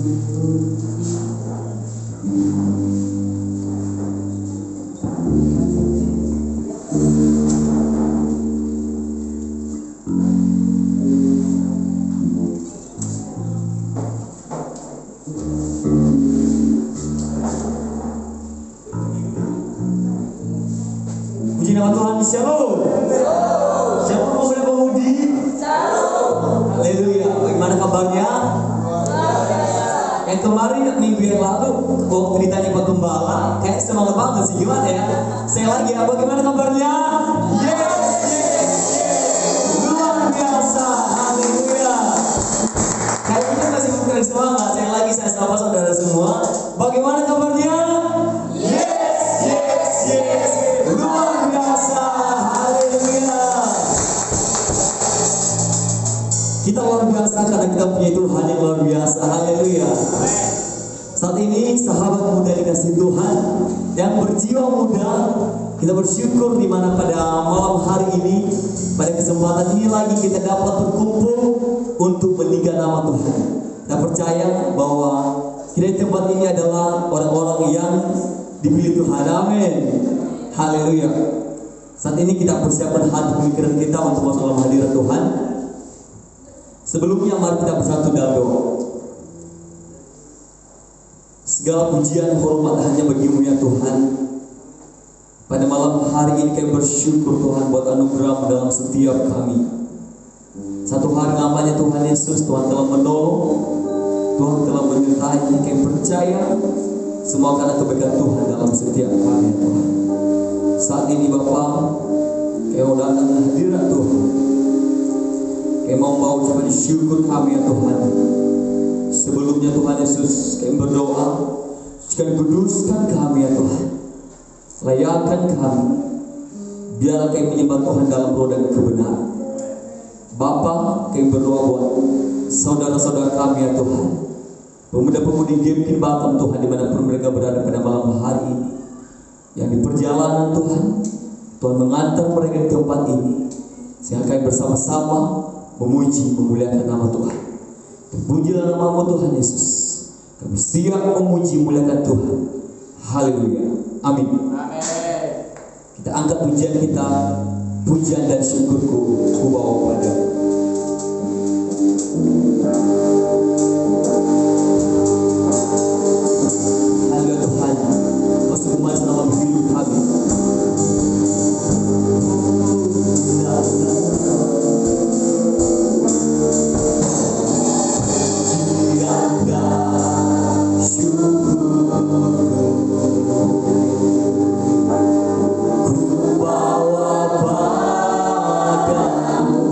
Puji nama Tuhan, shalom. Siapa pemuda-pemudi? Shalom. Haleluya. Bagaimana kabarnya? Yang kemarin minggu yang lalu waktu ditanya Pak Gembala, kayak semangat banget sih, gimana ya? Saya lagi, bagaimana kabarnya? Yes. Luar biasa. Haleluya. Kayaknya masih bukan semangat. Saya sapa saudara semua. Bagaimana kabarnya? Yes. Luar biasa. Haleluya. Kita luar biasa karena kita punya Tuhan yang luar biasa. Haleluya. Saat ini sahabat muda dikasih Tuhan yang berjiwa muda, kita bersyukur di mana pada malam hari ini, pada kesempatan ini lagi kita dapat berkumpul untuk meninggikan nama Tuhan. Kita percaya bahwa kita di tempat ini adalah orang-orang yang dipilih Tuhan. Amin. Haleluya. Saat ini kita persiapkan hati pemikiran kita untuk masuk dalam hadirat Tuhan. Sebelumnya mari kita bersatu dalam doa. Segala pujian hormat hanya bagimu ya Tuhan. Pada malam hari ini kami bersyukur Tuhan buat anugerah dalam setiap kami. Satu hari lamanya Tuhan Yesus, Tuhan telah menolong, Tuhan telah menyertai. Kami percaya semua karena kebaikan Tuhan dalam setiap kami Tuhan. Saat ini Bapa, kami mau datang ke hadirat Tuhan. Kami mau bawa ucapan syukur kami ya Tuhan. Sebelumnya Tuhan Yesus, kami berdoa, jika kuduskan kami ya Tuhan, layakkan kami, biarlah kami menyembah Tuhan dalam roh dan kebenaran. Bapa, kami berdoa buat saudara-saudara kami ya Tuhan, pemuda-pemudi Gempin Batam Tuhan, dimanapun mereka berada pada malam hari ini, yang di perjalanan Tuhan, Tuhan mengantar mereka di tempat ini, sehingga kami bersama-sama memuji, memuliakan nama Tuhan. Terpujilah nama Tuhan Yesus. Kami siap memuji, memuliakan Tuhan. Haleluya. Amin. Kita angkat pujian kita, pujian dan syukurku ku bawa padamu. Haleluya Tuhan. Masuk emas dalam hidup kami. Ku bawa padamu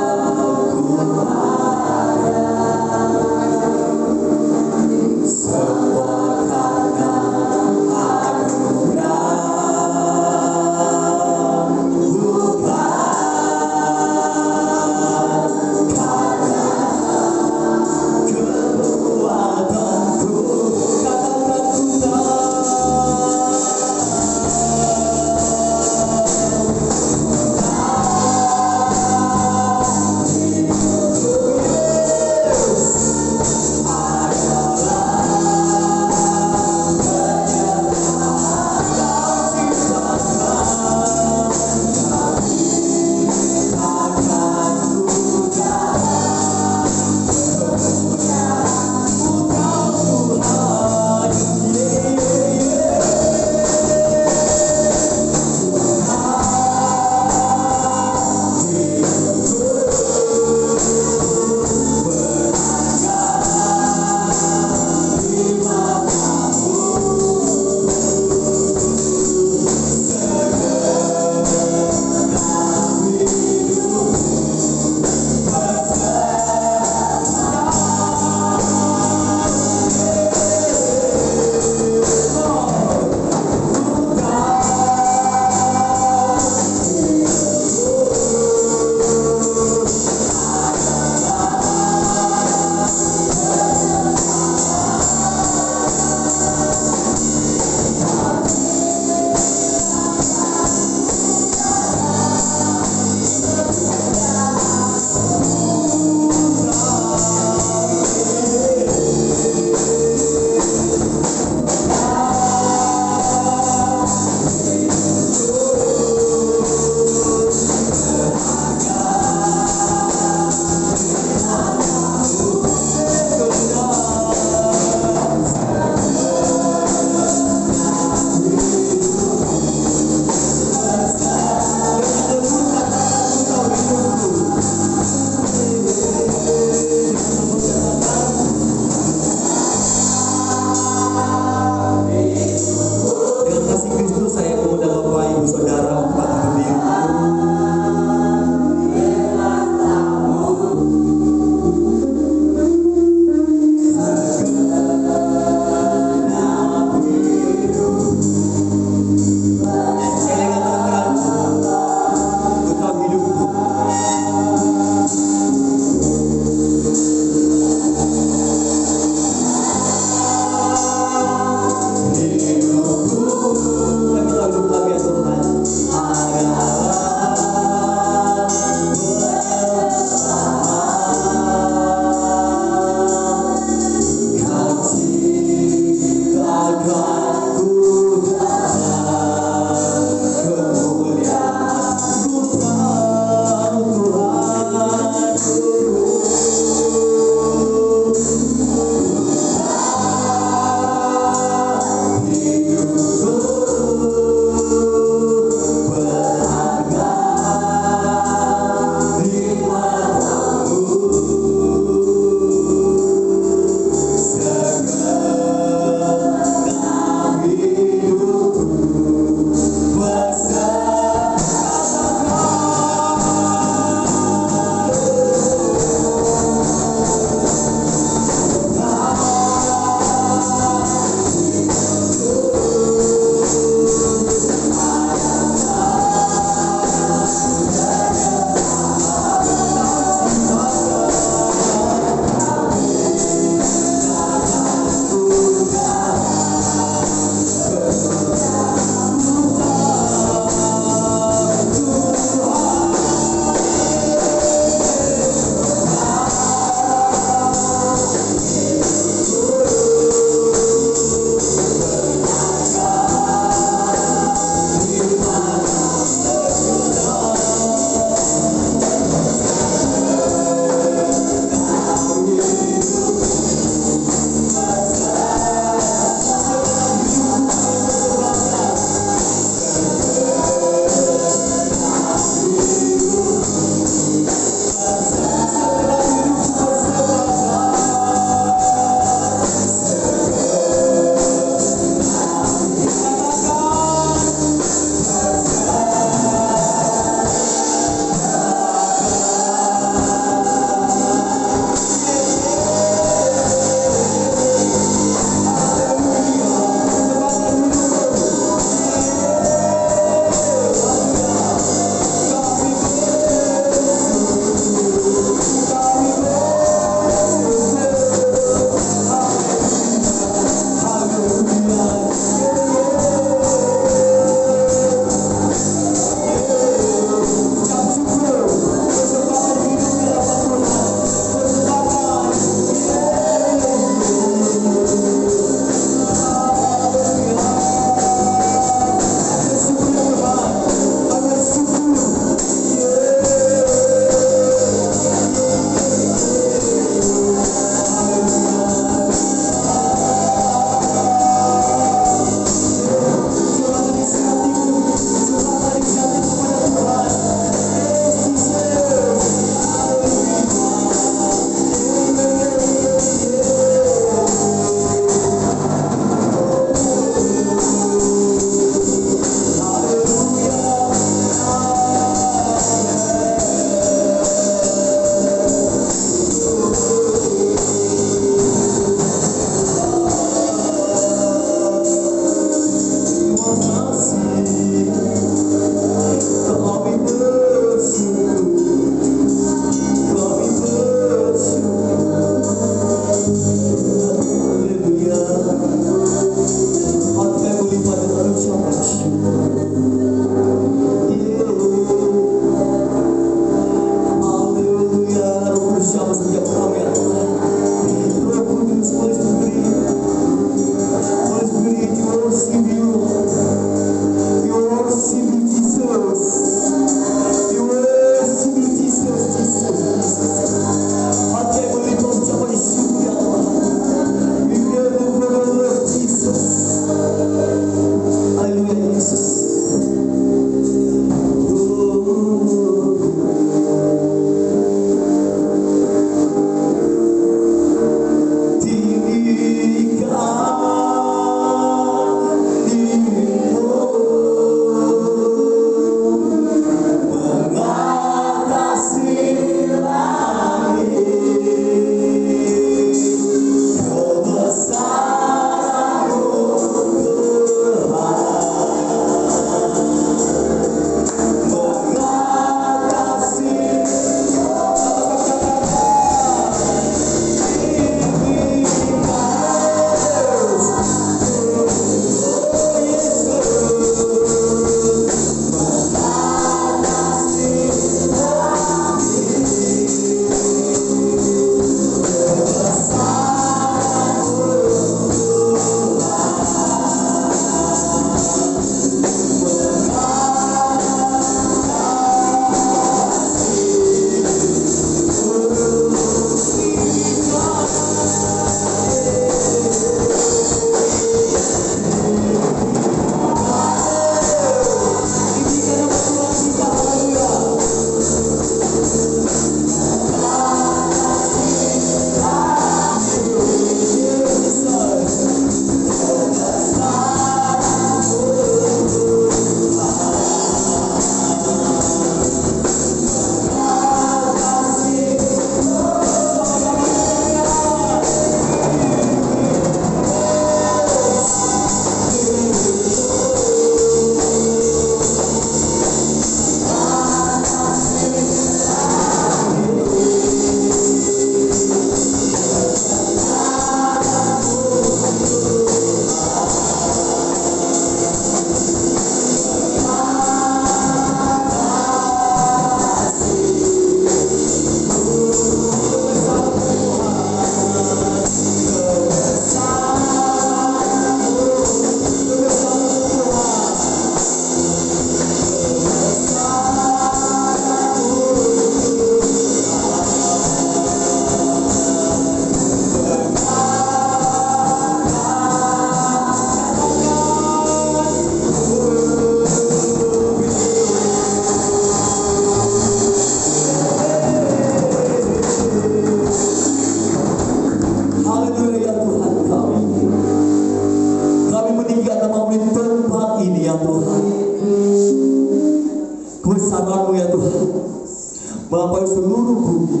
melampaui seluruh bumi.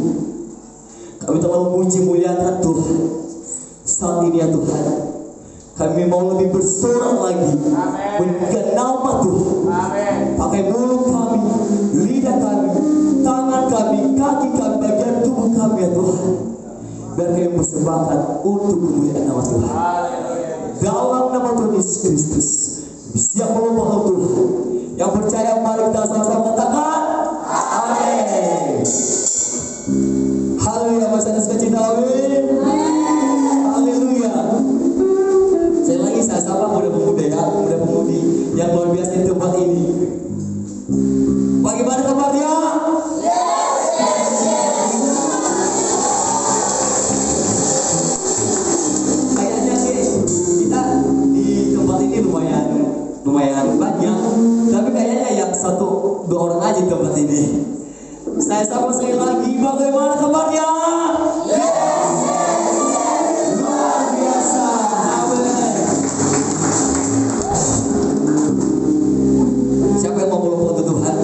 Kami telah memuji muliakan Tuhan. Saat ini ya Tuhan, kami mau lebih bersorak lagi meninggikan nama Tuhan. Pakai mulut kami, lidah kami, tangan kami, kaki kami, bagian tubuh kami ya Tuhan, biar kami persembahkan untuk kemuliaan nama Tuhan. Dalam nama Tuhan Yesus Kristus, siap melumpah Tuhan. Yang percaya mari kita sama-sama katakan amin. Haleluya, masih ada sukacita, amin. Haleluya. Saya lagi saya sapa muda-pemuda ya, muda-pemudi yang luar biasa di tempat ini. Bagaimana kabarnya? Kayaknya kita di tempat ini lumayan banyak, tapi kayaknya yang 1-2 orang aja di tempat ini. Saya sapa sekali lagi, bagaimana kabarnya? Luar biasa, amin. Siapa yang mau melumpah untuk Tuhan?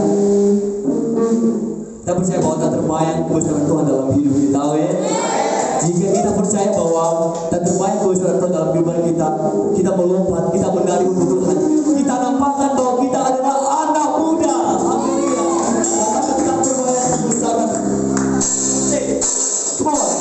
Kita percaya bahwa tak terbayang kebesaran Tuhan dalam hidup kita, amin. Jika kita percaya bahwa tak terbayang kebesaran Tuhan dalam kehidupan kita, kita melompat, kita menari untuk Tuhan. Kita nampakkan bahwa kita adalah anak muda, haleluya. Karena kita terbayang kebesaran. Come on.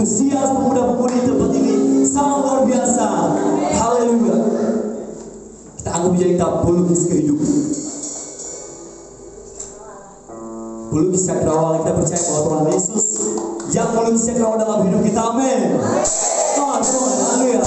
antusias pemuda-pemudi tempat ini sangat luar biasa. Haleluya. Kita anggap menjadi pelukis kehidupan. Pelukis cakrawala, kita percaya bahwa Tuhan Yesus yang melukis cakrawala dalam hidup kita. Amin. Tuhan, haleluya.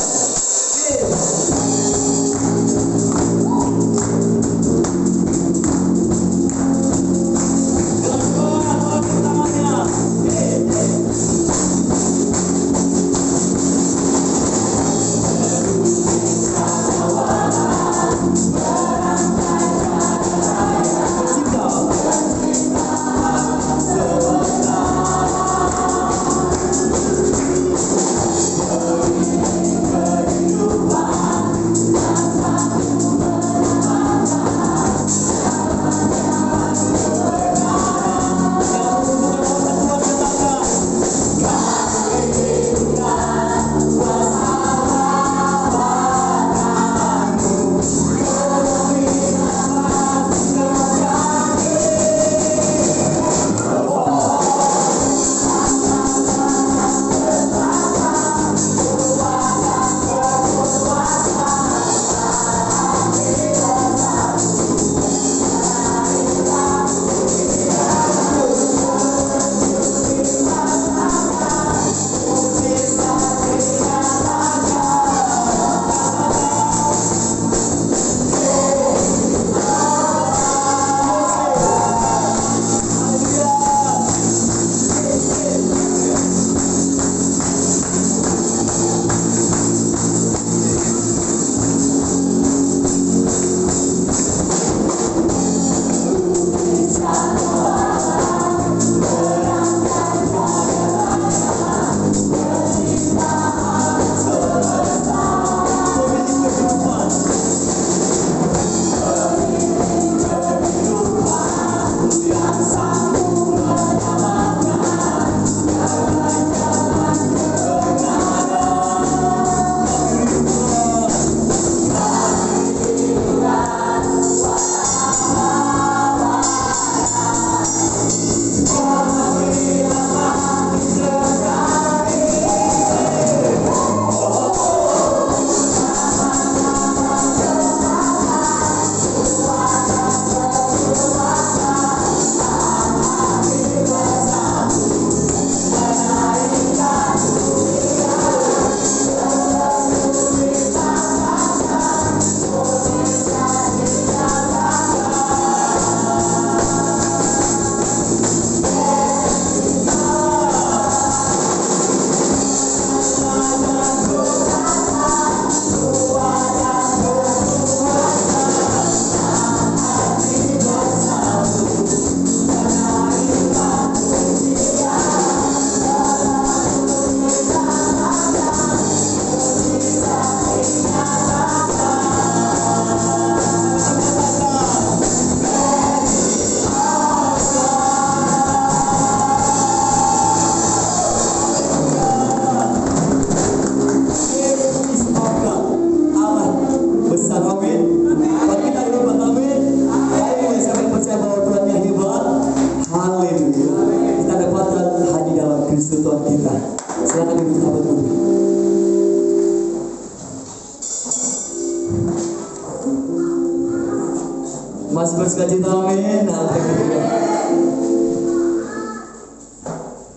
Masih bersukacita, amin.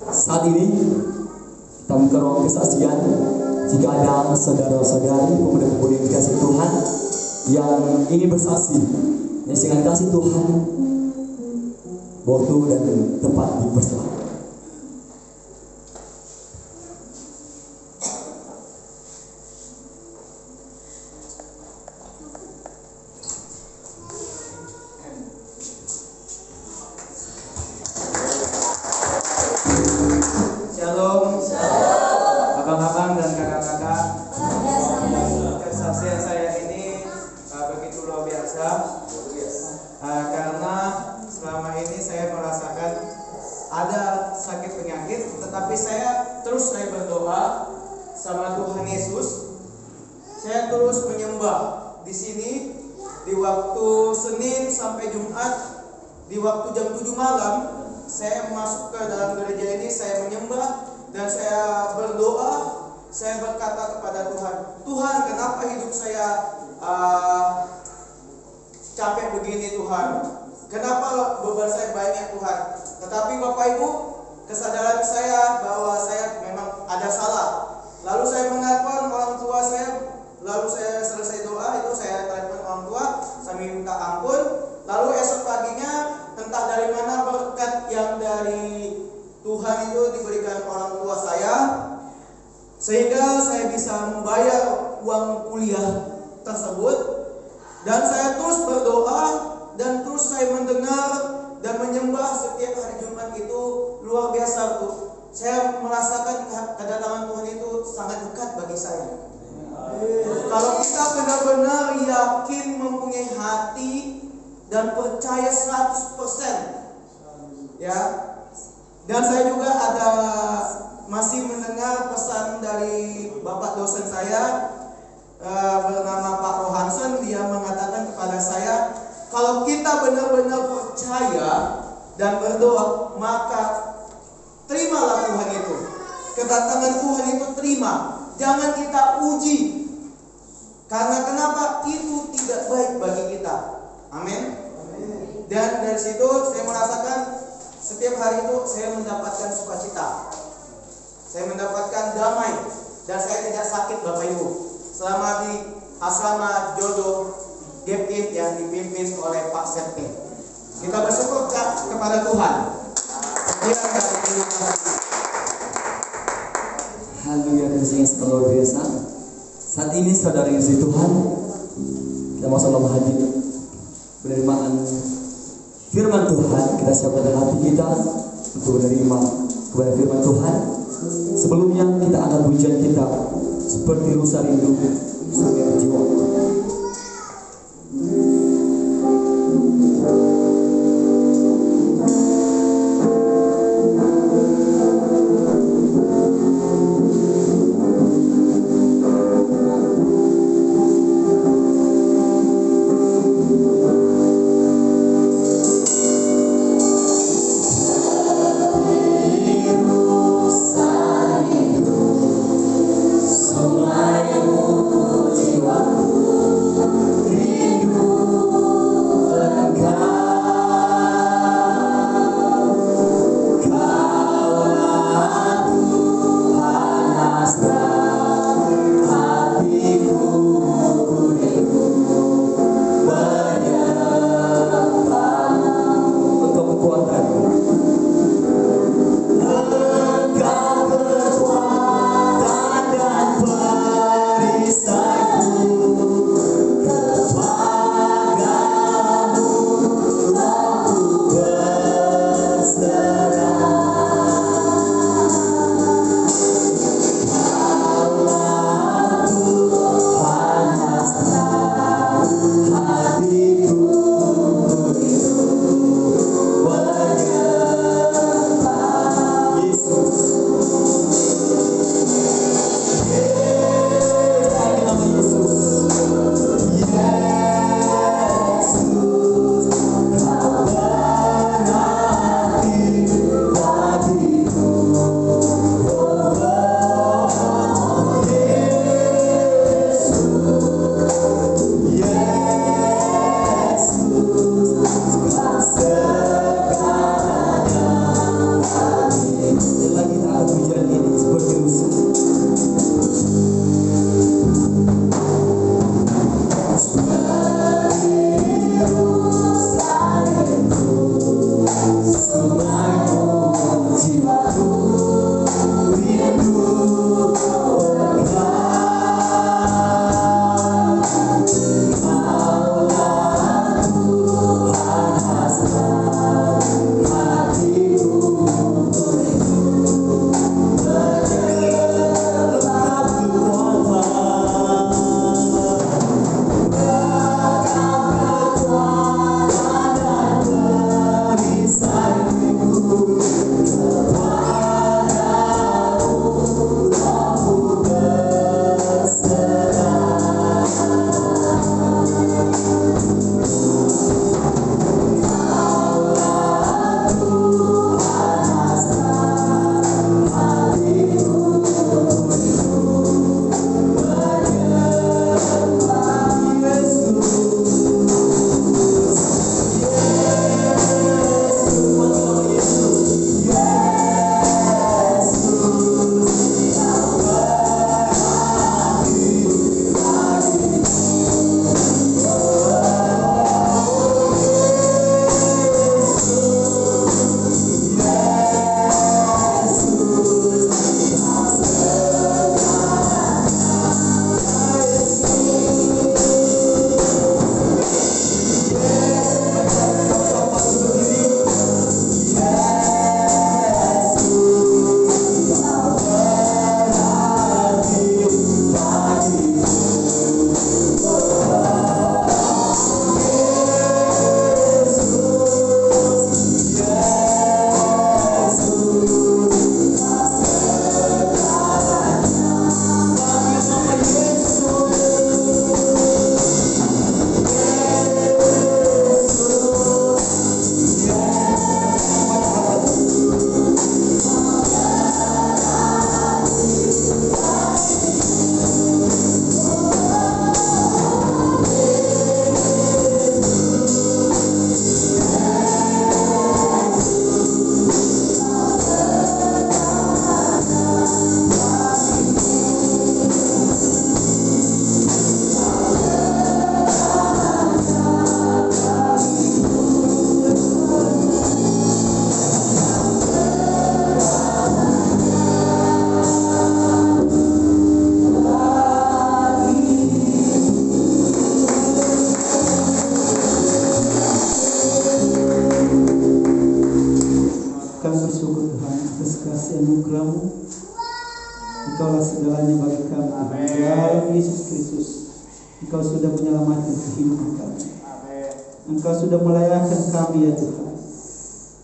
Saat ini kita buka ruang kesaksian. Jika ada saudara-saudari pemuda-pemudi yang dikasih Tuhan yang ingin bersaksi, yang dengan kasih Tuhan, waktu dan tempat dipersilakan. Shalom, abang-abang dan kakak-kakak. Kesaksian saya ini begitu luar biasa, karena selama ini saya merasakan ada sakit penyakit, tetapi saya berdoa sama Tuhan Yesus. Saya terus menyembah di sini di waktu Senin sampai Jumat, di waktu jam 7 malam. Saya masuk ke dalam gereja ini, saya menyembah dan saya berdoa dari Tuhan itu diberikan orang tua saya, sehingga saya bisa membayar uang kuliah tersebut. Dan saya terus berdoa dan terus saya mendengar dan menyembah setiap hari Jumat itu luar biasa tuh. Saya merasakan kedatangan Tuhan itu sangat dekat bagi saya. Kalau kita benar-benar yakin, mempunyai hati dan percaya 100%, ya. Dan saya juga masih mendengar pesan dari Bapak dosen saya, bernama Pak Rohansen. Dia mengatakan kepada saya, kalau kita benar-benar percaya dan berdoa, maka terimalah Tuhan itu. Kedatangan Tuhan itu terima. Jangan kita uji. Karena kenapa? Itu tidak baik bagi kita. Amin. Dan dari situ saya merasakan setiap hari itu saya mendapatkan sukacita. Saya mendapatkan damai. Dan saya tidak sakit Bapak Ibu. Selama di asrama jodoh GPIT yang dipimpin oleh Pak Setting. Kita bersyukur kepada Tuhan. Haleluya, kasih yang luar biasa. Saat ini saudara yang Tuhan, kita mau dalam hadir penerimaan firman Tuhan. Kita siapkan hati kita untuk menerima kepada firman Tuhan. Sebelumnya kita angkat pujian kita seperti rusa rindu sampai berjiwa. Sungaimu kasih anugerah-Mu. Engkaulah segalanya bagi kami. Dalam Yesus Kristus, Engkau sudah menyelamatkan kehidupan kami. Engkau sudah melayakkan kami ya Tuhan.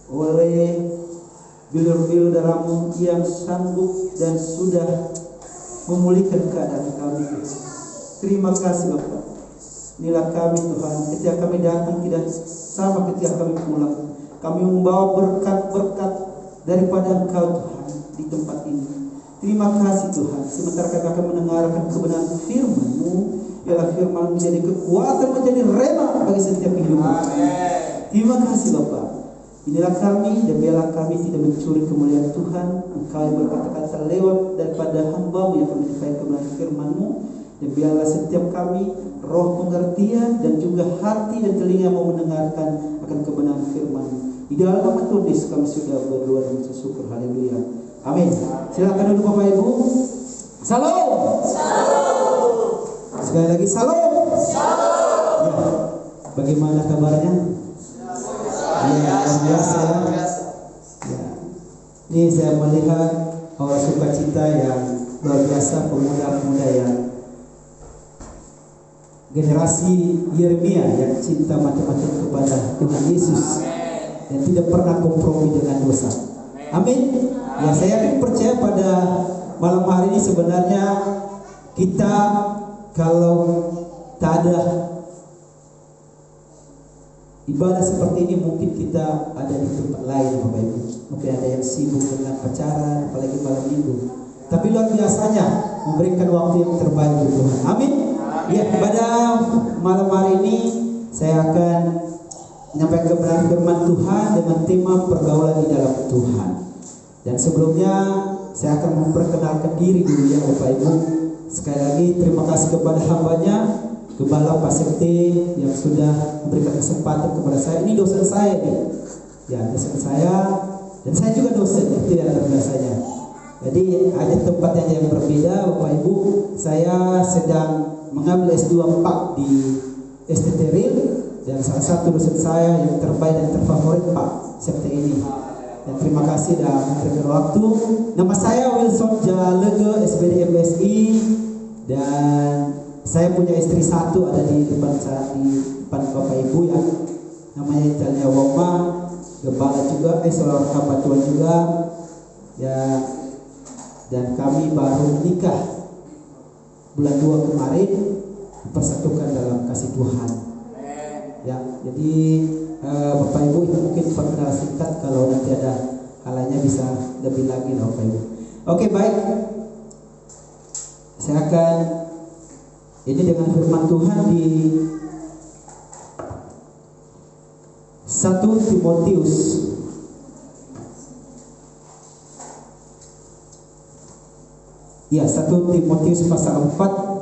Oleh bilur-bilur darah-Mu yang sanggup dan sudah memulihkan keadaan kami. Terima kasih Bapa. Inilah kami Tuhan, ketika kami datang tidak sama ketika kami pulang. Kami membawa berkat-berkat daripada Engkau Tuhan di tempat ini. Terima kasih Tuhan. Sementara kami akan mendengarkan kebenaran firman-Mu, ialah firman menjadi kekuatan, menjadi rema bagi setiap kehidupan. Terima kasih Bapa. Inilah kami, dan biarlah kami tidak mencuri kemuliaan Tuhan. Engkau yang berkata-kata lewat daripada hamba-Mu yang menyampaikan kebenaran firman-Mu. Dan biarlah setiap kami roh pengertian dan juga hati dan telinga mau mendengarkan akan kebenaran firman-Mu. Di dalam nama Tuhan Yesus kami sudah berdoa dan bersyukur. Haleluya. Amin. Silakan duduk Bapak Ibu. Salam. Sekali lagi salam. Ya. Bagaimana kabarnya? Ya, luar biasa ya. Ya. Ini saya melihat aura sukacita yang luar biasa, pemuda-pemuda yang generasi Yeremia yang cinta mati-matian kepada Tuhan Yesus dan tidak pernah kompromi dengan dosa. Amin. Ya, saya yakin percaya pada malam hari ini sebenarnya kita kalau tak ada ibadah seperti ini mungkin kita ada di tempat lain Bapak Ibu. Mungkin ada yang sibuk dengan pacaran, apalagi malam minggu. Tapi luar biasanya memberikan waktu yang terbaik untuk Tuhan. Amin. Ya, pada malam hari ini saya akan menyampaikan kebenaran firman Tuhan dengan tema pergaulan di dalam Tuhan. Dan sebelumnya saya akan memperkenalkan diri dulu ya Bapak Ibu. Sekali lagi terima kasih kepada hambanya Gembala Pak Sekte yang sudah memberikan kesempatan kepada saya. Ini dosen saya nih. Ya, dosen saya dan saya juga dosen, itu yang terbiasanya. Jadi ada tempatnya yang berbeda Bapak Ibu. Saya sedang mengambil S2 Pak di STT Real dan salah satu dosen saya yang terbaik dan terfavorit Pak Sekte ini. Dan terima kasih sudah memberikan waktu. Nama saya Wilson Jalege, SPD MSI, dan saya punya istri satu ada di depan saya, di depan Bapak Ibu ya. Namanya Italia Woma, Gembala juga, seorang hamba Tuhan juga. Ya, dan kami baru menikah bulan 2 kemarin, dipersatukan dalam kasih Tuhan. Ya, jadi Bapak Ibu itu mungkin perkenalan singkat, kalau nanti ada halanya bisa lebih lagi lah Bapak Ibu. Oke, baik. Saya akan ini dengan firman Tuhan di 1 Timotius ya, 1 Timotius pasal 4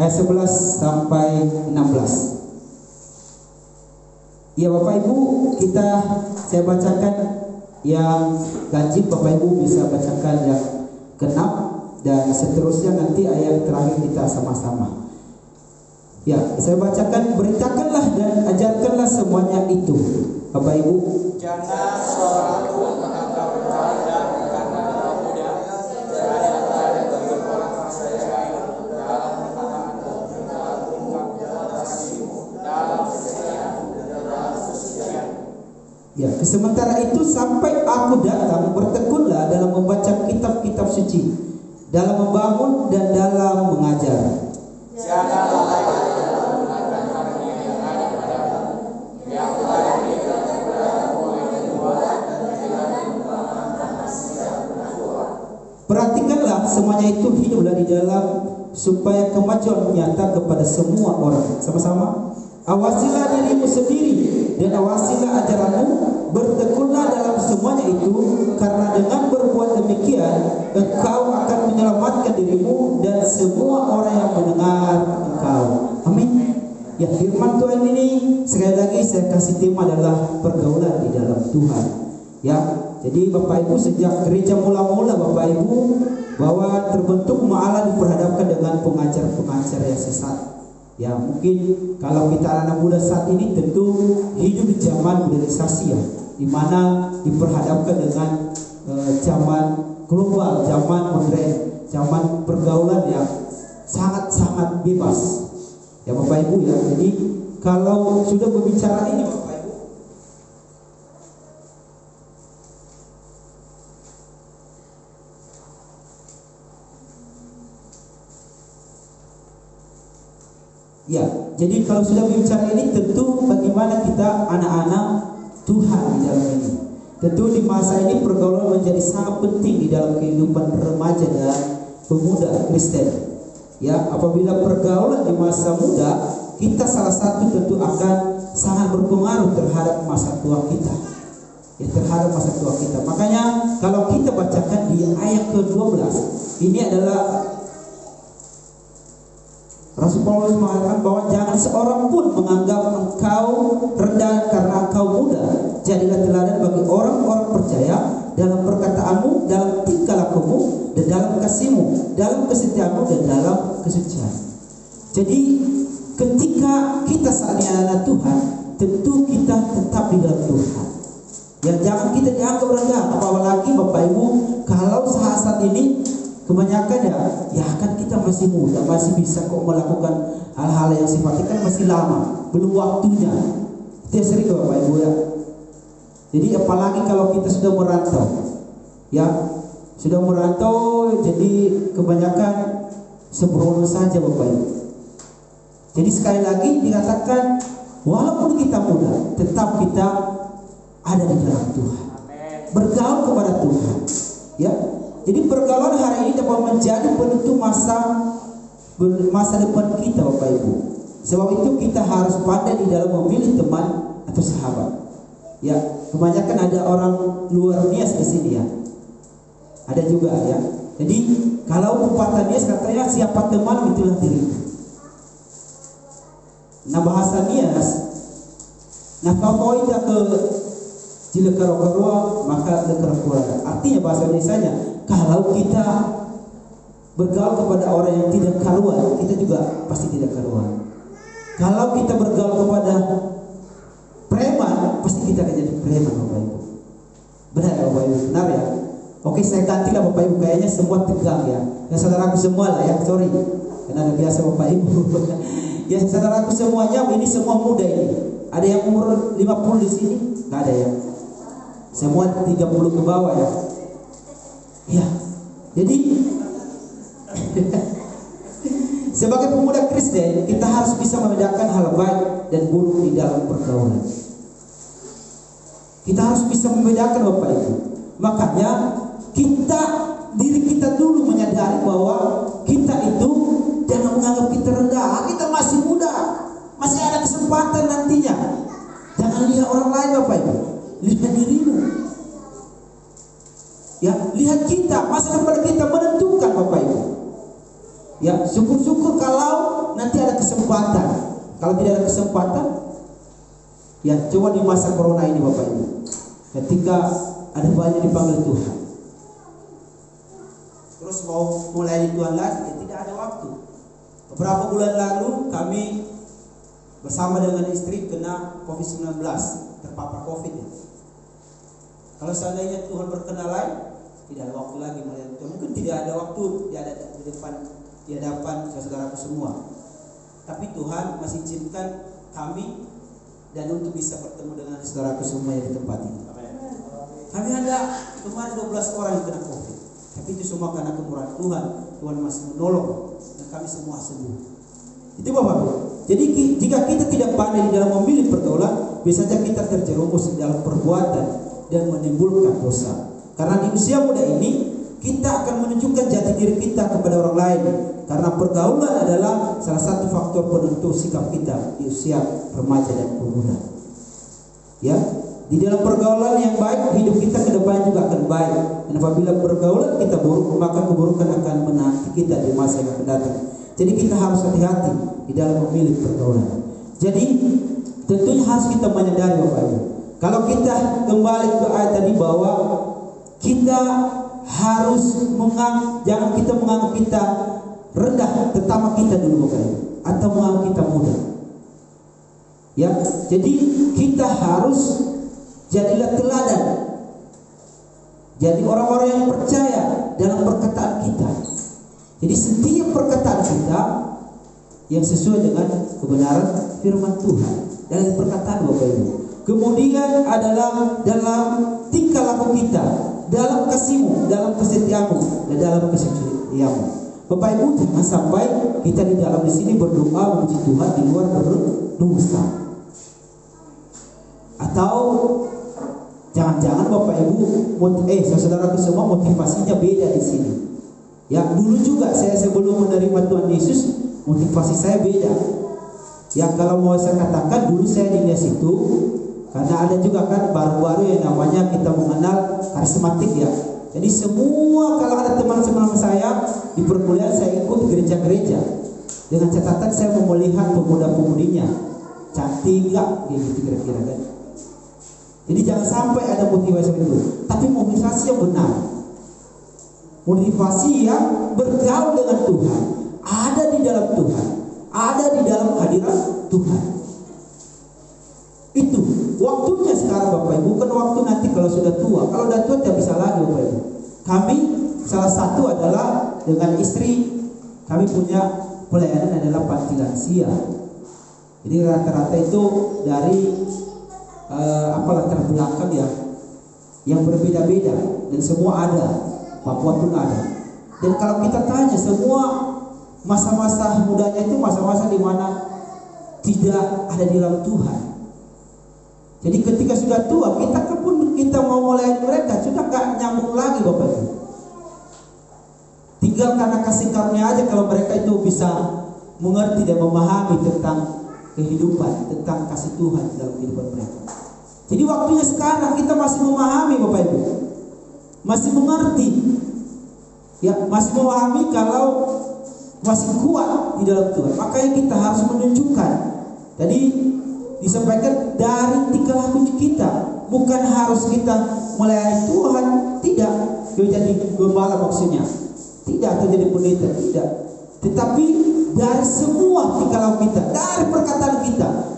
ayat 11 sampai 16. Ya Bapak Ibu, saya bacakan yang ganjil, Bapak Ibu bisa bacakan yang genap, dan seterusnya nanti ayat terakhir kita sama-sama. Ya, saya bacakan, beritakanlah dan ajarkanlah semuanya itu. Bapak Ibu, Jangan seorang pun menganggap bercanda karena muda, dan bagi orang percaya dalam perkataanmu, dalam ungkap kasihmu, dalam kesetiaan, dalam kesucian. ya, sementara itu sampai aku datang, bertekunlah dalam membaca kitab-kitab suci, dalam membangun dan dalam mengajar. Janganlah lagi dalam menggunakan karunia yang ada padamu, yang telah diberikan kepadamu oleh Tuhan dengan membangun manusia tua. Perhatikanlah semuanya itu, hiduplah di dalam supaya kemajuan nyata kepada semua orang. Sama-sama. Awasilah dirimu sendiri dan awasilah ajaranmu, bertekunlah dalam semuanya itu, karena dengan berbuat demikian engkau akan menyelamatkan dirimu dan semua orang yang mendengar engkau. Amin. Ya, firman Tuhan ini sekali lagi saya kasih tema adalah pergaulan di dalam Tuhan. Ya, jadi Bapak Ibu, sejak gereja mula-mula Bapak Ibu, bahwa terbentuk ma'ala diperhadapkan dengan pengajar-pengajar yang sesat. Ya mungkin kalau kita anak muda saat ini tentu hidup di zaman modernisasi ya, di mana diperhadapkan dengan zaman global, zaman modern, zaman pergaulan yang sangat-sangat bebas. Ya Bapak Ibu ya. Jadi kalau sudah berbicara ini Bapak Ibu, ya, jadi kalau sudah berbicara ini tentu bagaimana kita anak-anak Tuhan di dalam ini. Tentu di masa ini pergaulan menjadi sangat penting di dalam kehidupan remaja dan pemuda Kristen. Ya, apabila pergaulan di masa muda, kita salah satu tentu akan sangat berpengaruh terhadap masa tua kita. Ya, terhadap masa tua kita. Makanya kalau kita bacakan di ayat ke-12, ini adalah Rasul Paulus mengatakan bahwa jangan seorang pun menganggap engkau rendah karena engkau muda. Jadilah teladan bagi orang-orang percaya dalam perkataanmu, dalam tingkah lakumu, dan dalam kasihmu, dalam kesetiaanmu, dan dalam kesucian. Jadi ketika kita saat ini anak Tuhan, tentu kita tetap di dalam Tuhan. Ya, jangan kita dianggap rendah. Apalagi Bapak Ibu, kalau saat ini kebanyakan ya kan kita masih muda, masih bisa kok melakukan hal-hal yang sifatnya kan masih lama, belum waktunya. Itu yang sering Bapak Ibu ya. Jadi apalagi kalau kita sudah merantau, ya sudah merantau, jadi kebanyakan sembrono saja Bapak Ibu. Jadi sekali lagi dikatakan walaupun kita muda, tetap kita ada di dalam Tuhan, bergaul kepada Tuhan, ya. Jadi pergaulan hari ini dapat menjadi penentu masa depan kita Bapak Ibu. Sebab itu kita harus pandai di dalam memilih teman atau sahabat. Ya, kebanyakan ada orang luar nias di sini ya. Ada juga ya. Jadi kalau pepatah nias katanya siapa teman itulah dirimu. Nah bahasa nias, nah kalau kita ke Cilekaro maka lekar-lekar. Artinya bahasa Indonesianya, kalau kita bergaul kepada orang yang tidak karuan, kita juga pasti tidak karuan. Kalau kita bergaul kepada preman, pasti kita akan jadi preman Bapak Ibu. Benar ya Bapak Ibu? Benar ya? Oke, saya gantilah Bapak Ibu, kayaknya semua tegang ya. Ya saudaraku semua lah ya, sorry. Karena ada biasa Bapak Ibu. Ya saudaraku semuanya, ini semua muda ini. Ada yang umur 50 di sini? Enggak ada ya. Semua 30 ke bawah ya. Ya. Jadi sebagai pemuda Kristen, kita harus bisa membedakan hal baik dan buruk di dalam pergaulan. Kita harus bisa membedakan Bapak Ibu. Makanya diri kita dulu menyadari bahwa kita itu jangan menganggap kita rendah. Kita masih muda, masih ada kesempatan nantinya. Jangan lihat orang lain Bapak Ibu, lihat dirimu. Ya, lihat kita, masa depan kita menentukan Bapak Ibu. Ya, syukur-syukur kalau nanti ada kesempatan. Kalau tidak ada kesempatan, ya coba di masa corona ini Bapak Ibu, ketika ada banyak dipanggil Tuhan, terus mau mulai Tuhan lagi, ya tidak ada waktu. Beberapa bulan lalu kami bersama dengan istri kena COVID-19, terpapar COVID ya. Kalau seandainya Tuhan berkenan lain, tidak ada waktu lagi melihat Tuhan. Mungkin tidak ada waktu di hadapan saudaraku semua. Tapi Tuhan masih izinkan kami dan untuk bisa bertemu dengan saudaraku semua yang di tempat ini. Kami ada kemarin 12 orang yang kena COVID. Tapi itu semua karena kemurahan Tuhan. Tuhan masih menolong dan kami semua sembuh. Itu Bapak. Jadi jika kita tidak pandai di dalam memilih pergaulan, bisa saja kita terjerumus di dalam perbuatan dan menimbulkan dosa. Karena di usia muda ini kita akan menunjukkan jati diri kita kepada orang lain. Karena pergaulan adalah salah satu faktor penentu sikap kita di usia remaja dan pemuda. Ya, di dalam pergaulan yang baik, hidup kita ke depan juga akan baik. Dan apabila pergaulan kita buruk, maka keburukan akan menanti kita di masa yang akan datang. Jadi kita harus hati-hati di dalam memilih pergaulan. Jadi tentunya harus kita menyadari Bapak Ibu. Kalau kita kembali ke ayat tadi bahwa kita harus jangan kita menganggap kita rendah, terutama kita dulu Bapak Ibu. atau menganggap kita mudah. Ya, jadi kita harus jadilah teladan. Jadi orang-orang yang percaya dalam perkataan kita. Jadi setiap perkataan kita yang sesuai dengan kebenaran firman Tuhan dalam perkataan Bapak Ibu. Kemudian adalah dalam tingkah laku kita, dalam kasihmu, dalam kesetiaanmu, dan dalam kesetiaanmu. Bapak Ibu, jangan sampai kita di dalam di sini berdoa memuji Tuhan di luar berdusta. Atau jangan-jangan Bapak Ibu, saudaraku semua, motivasinya beda di sini. Ya, dulu juga saya sebelum menerima Tuhan Yesus, motivasi saya beda. Ya, kalau mau saya katakan dulu saya di situ, karena ada juga kan baru-baru yang namanya kita mengenal karismatik ya. Jadi semua kalau ada teman-teman saya di perkuliahan saya ikut gereja-gereja. Dengan catatan saya mau melihat pemuda-pemudinya cantik gak, gitu kira-kira kan. Jadi jangan sampai ada motivasi itu, tapi motivasi yang benar. Motivasi yang bergaul dengan Tuhan, ada di dalam Tuhan, ada di dalam hadirat Tuhan. Itu waktunya sekarang Bapak Ibu, bukan waktu nanti kalau sudah tua. Kalau sudah tua tidak bisa lagi Bapak Ibu. Kami salah satu adalah dengan istri kami punya pelayanan adalah panti lansia. Jadi rata-rata itu dari latar belakang ya yang berbeda-beda dan semua ada. Papua pun ada. Dan kalau kita tanya semua masa-masa mudanya itu masa-masa di mana tidak ada di dalam Tuhan. Jadi ketika sudah tua, kita mau mulai mereka sudah gak nyambung lagi Bapak Ibu. Tinggal karena kasih karunia aja kalau mereka itu bisa mengerti dan memahami tentang kehidupan, tentang kasih Tuhan dalam kehidupan mereka. Jadi waktunya sekarang kita masih memahami Bapak Ibu, masih mengerti, ya masih memahami kalau masih kuat di dalam Tuhan. Makanya kita harus menunjukkan. Tadi disampaikan dari tingkah laku kita, bukan harus kita melayani Tuhan, tidak jadi gembala maksudnya, tidak atau jadi pendeta, tidak. Tetapi dari semua tingkah laku kita, dari perkataan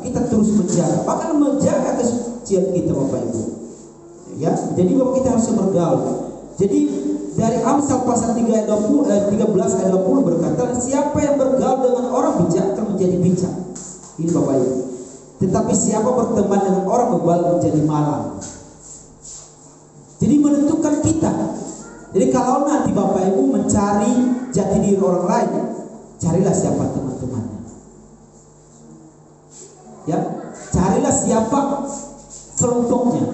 kita terus menjaga, bahkan menjaga kesucian kita Bapak Ibu. Ya, jadi Bapak kita harus bergaul. Jadi dari Amsal pasal 13 ayat 20 berkata, siapa yang bergaul dengan orang bijak akan menjadi bijak. Ini Bapak Ibu. Tetapi siapa berteman dengan orang bebal menjadi malang. Jadi menentukan kita. Jadi kalau nanti Bapak Ibu mencari jati diri orang lain, carilah siapa teman-temannya. Ya, carilah siapa kelompoknya.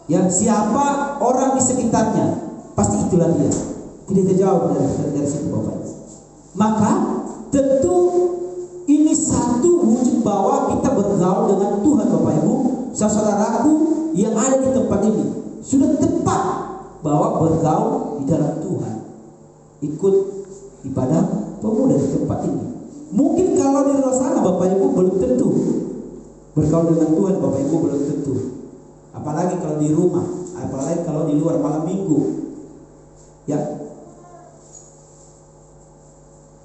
Ya, siapa orang di sekitarnya, pasti itulah dia. Tidak terjauh dari situ Bapak. Maka tentu ini satu wujud bahwa kita bergaul dengan Tuhan Bapak Ibu, saudaraku yang ada di tempat ini. Sudah tepat bahwa bergaul di dalam Tuhan, ikut ibadah pemuda di tempat ini. Mungkin kalau di luar sana Bapak Ibu belum tentu bergaul dengan Tuhan, Bapak Ibu belum tentu. Apalagi kalau di rumah, apalagi kalau di luar malam minggu. Ya,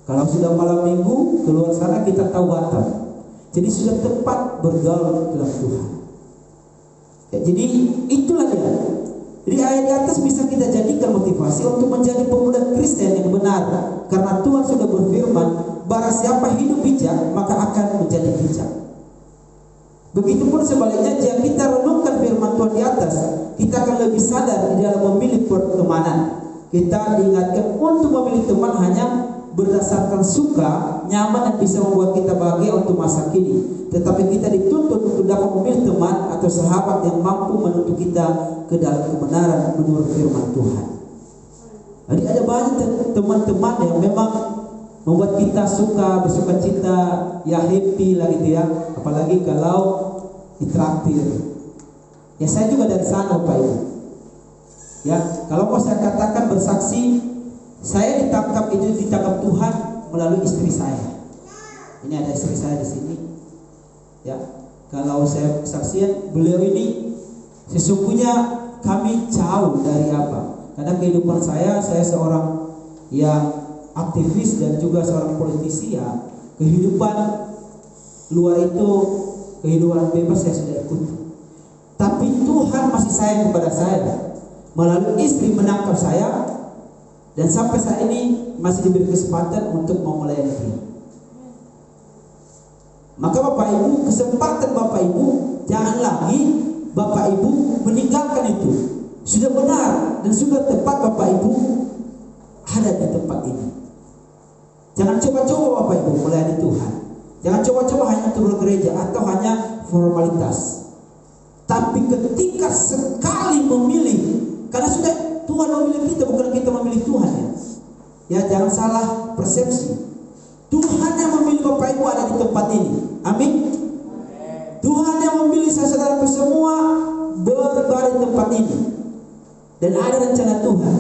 kalau sudah malam minggu keluar sana kita tahu batam. Jadi sudah tepat bergaul dalam Tuhan. Ya, jadi itulah dia. Jadi ayat di atas bisa kita jadikan motivasi untuk menjadi pemuda Kristen yang benar. Karena Tuhan sudah berfirman, barang siapa hidup bijak maka akan menjadi bijak. Begitupun sebaliknya, jika kita renungkan firman Tuhan di atas, kita akan lebih sadar di dalam memilih pertemanan. Kita diingatkan untuk memilih teman hanya berdasarkan suka, nyaman dan bisa membuat kita bahagia untuk masa kini. Tetapi kita dituntut untuk dapat memilih teman atau sahabat yang mampu menuntut kita ke dalam kebenaran menurut firman Tuhan. Jadi ada banyak teman-teman yang memang membuat kita bersuka cita, ya happy lah gitu ya. Apalagi kalau ditraktir. Ya saya juga dari sana Bapak Ibu. Ya, kalau mau saya katakan bersaksi, saya ditangkap Tuhan melalui istri saya. Ini ada istri saya di sini. Ya, kalau saya kesaksian, beliau ini sesungguhnya kami jauh dari apa? Karena kehidupan saya seorang yang aktivis dan juga seorang politisi, ya kehidupan luar itu, kehidupan bebas saya sudah ikuti. Tapi Tuhan masih sayang kepada saya melalui istri menangkap saya, dan sampai saat ini masih diberi kesempatan untuk mau melayani dia. Maka Bapak Ibu, kesempatan Bapak Ibu, jangan lagi Bapak Ibu meninggalkan itu. Sudah benar dan sudah tepat Bapak Ibu ada di tempat ini. Jangan coba-coba Bapak Ibu melayani Tuhan. Jangan coba-coba hanya untuk bergereja atau hanya formalitas. Tapi ketika sekali memilih, karena sudah Tuhan memilih kita, bukan kita memilih Tuhan, ya. Ya, jangan salah persepsi. Tuhan yang memilih Bapak Ibu ada di tempat ini. Amin. Tuhan yang memilih saudaraku semua berada di tempat ini. Dan ada rencana Tuhan.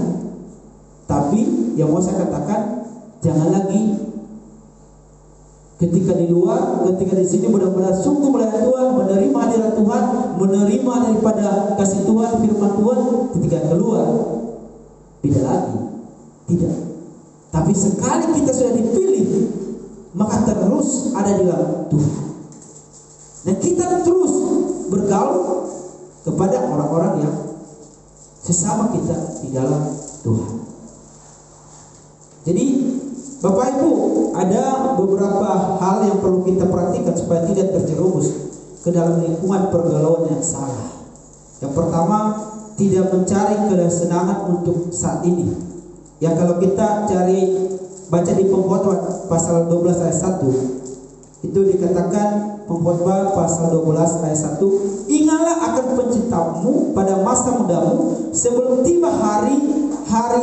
Tapi yang mau saya katakan, jangan lagi ketika di luar, ketika di sini benar-benar sungguh melayani Tuhan, menerima hadirat Tuhan, menerima daripada kasih Tuhan, firman Tuhan. Ketika keluar, tidak lagi, tidak. Tapi sekali kita sudah dipilih, maka terus ada di dalam Tuhan. Dan kita terus bergaul kepada orang-orang yang sesama kita di dalam Tuhan. Jadi Bapak Ibu, ada beberapa hal yang perlu kita perhatikan supaya tidak terjerumus ke dalam lingkungan pergaulan yang salah. Yang pertama, tidak mencari kesenangan untuk saat ini. Ya, kalau kita baca di Pengkhotbah pasal 12 ayat 1, itu dikatakan, Pengkhotbah pasal 12 ayat 1, ingatlah akan penciptamu pada masa mudamu, sebelum tiba hari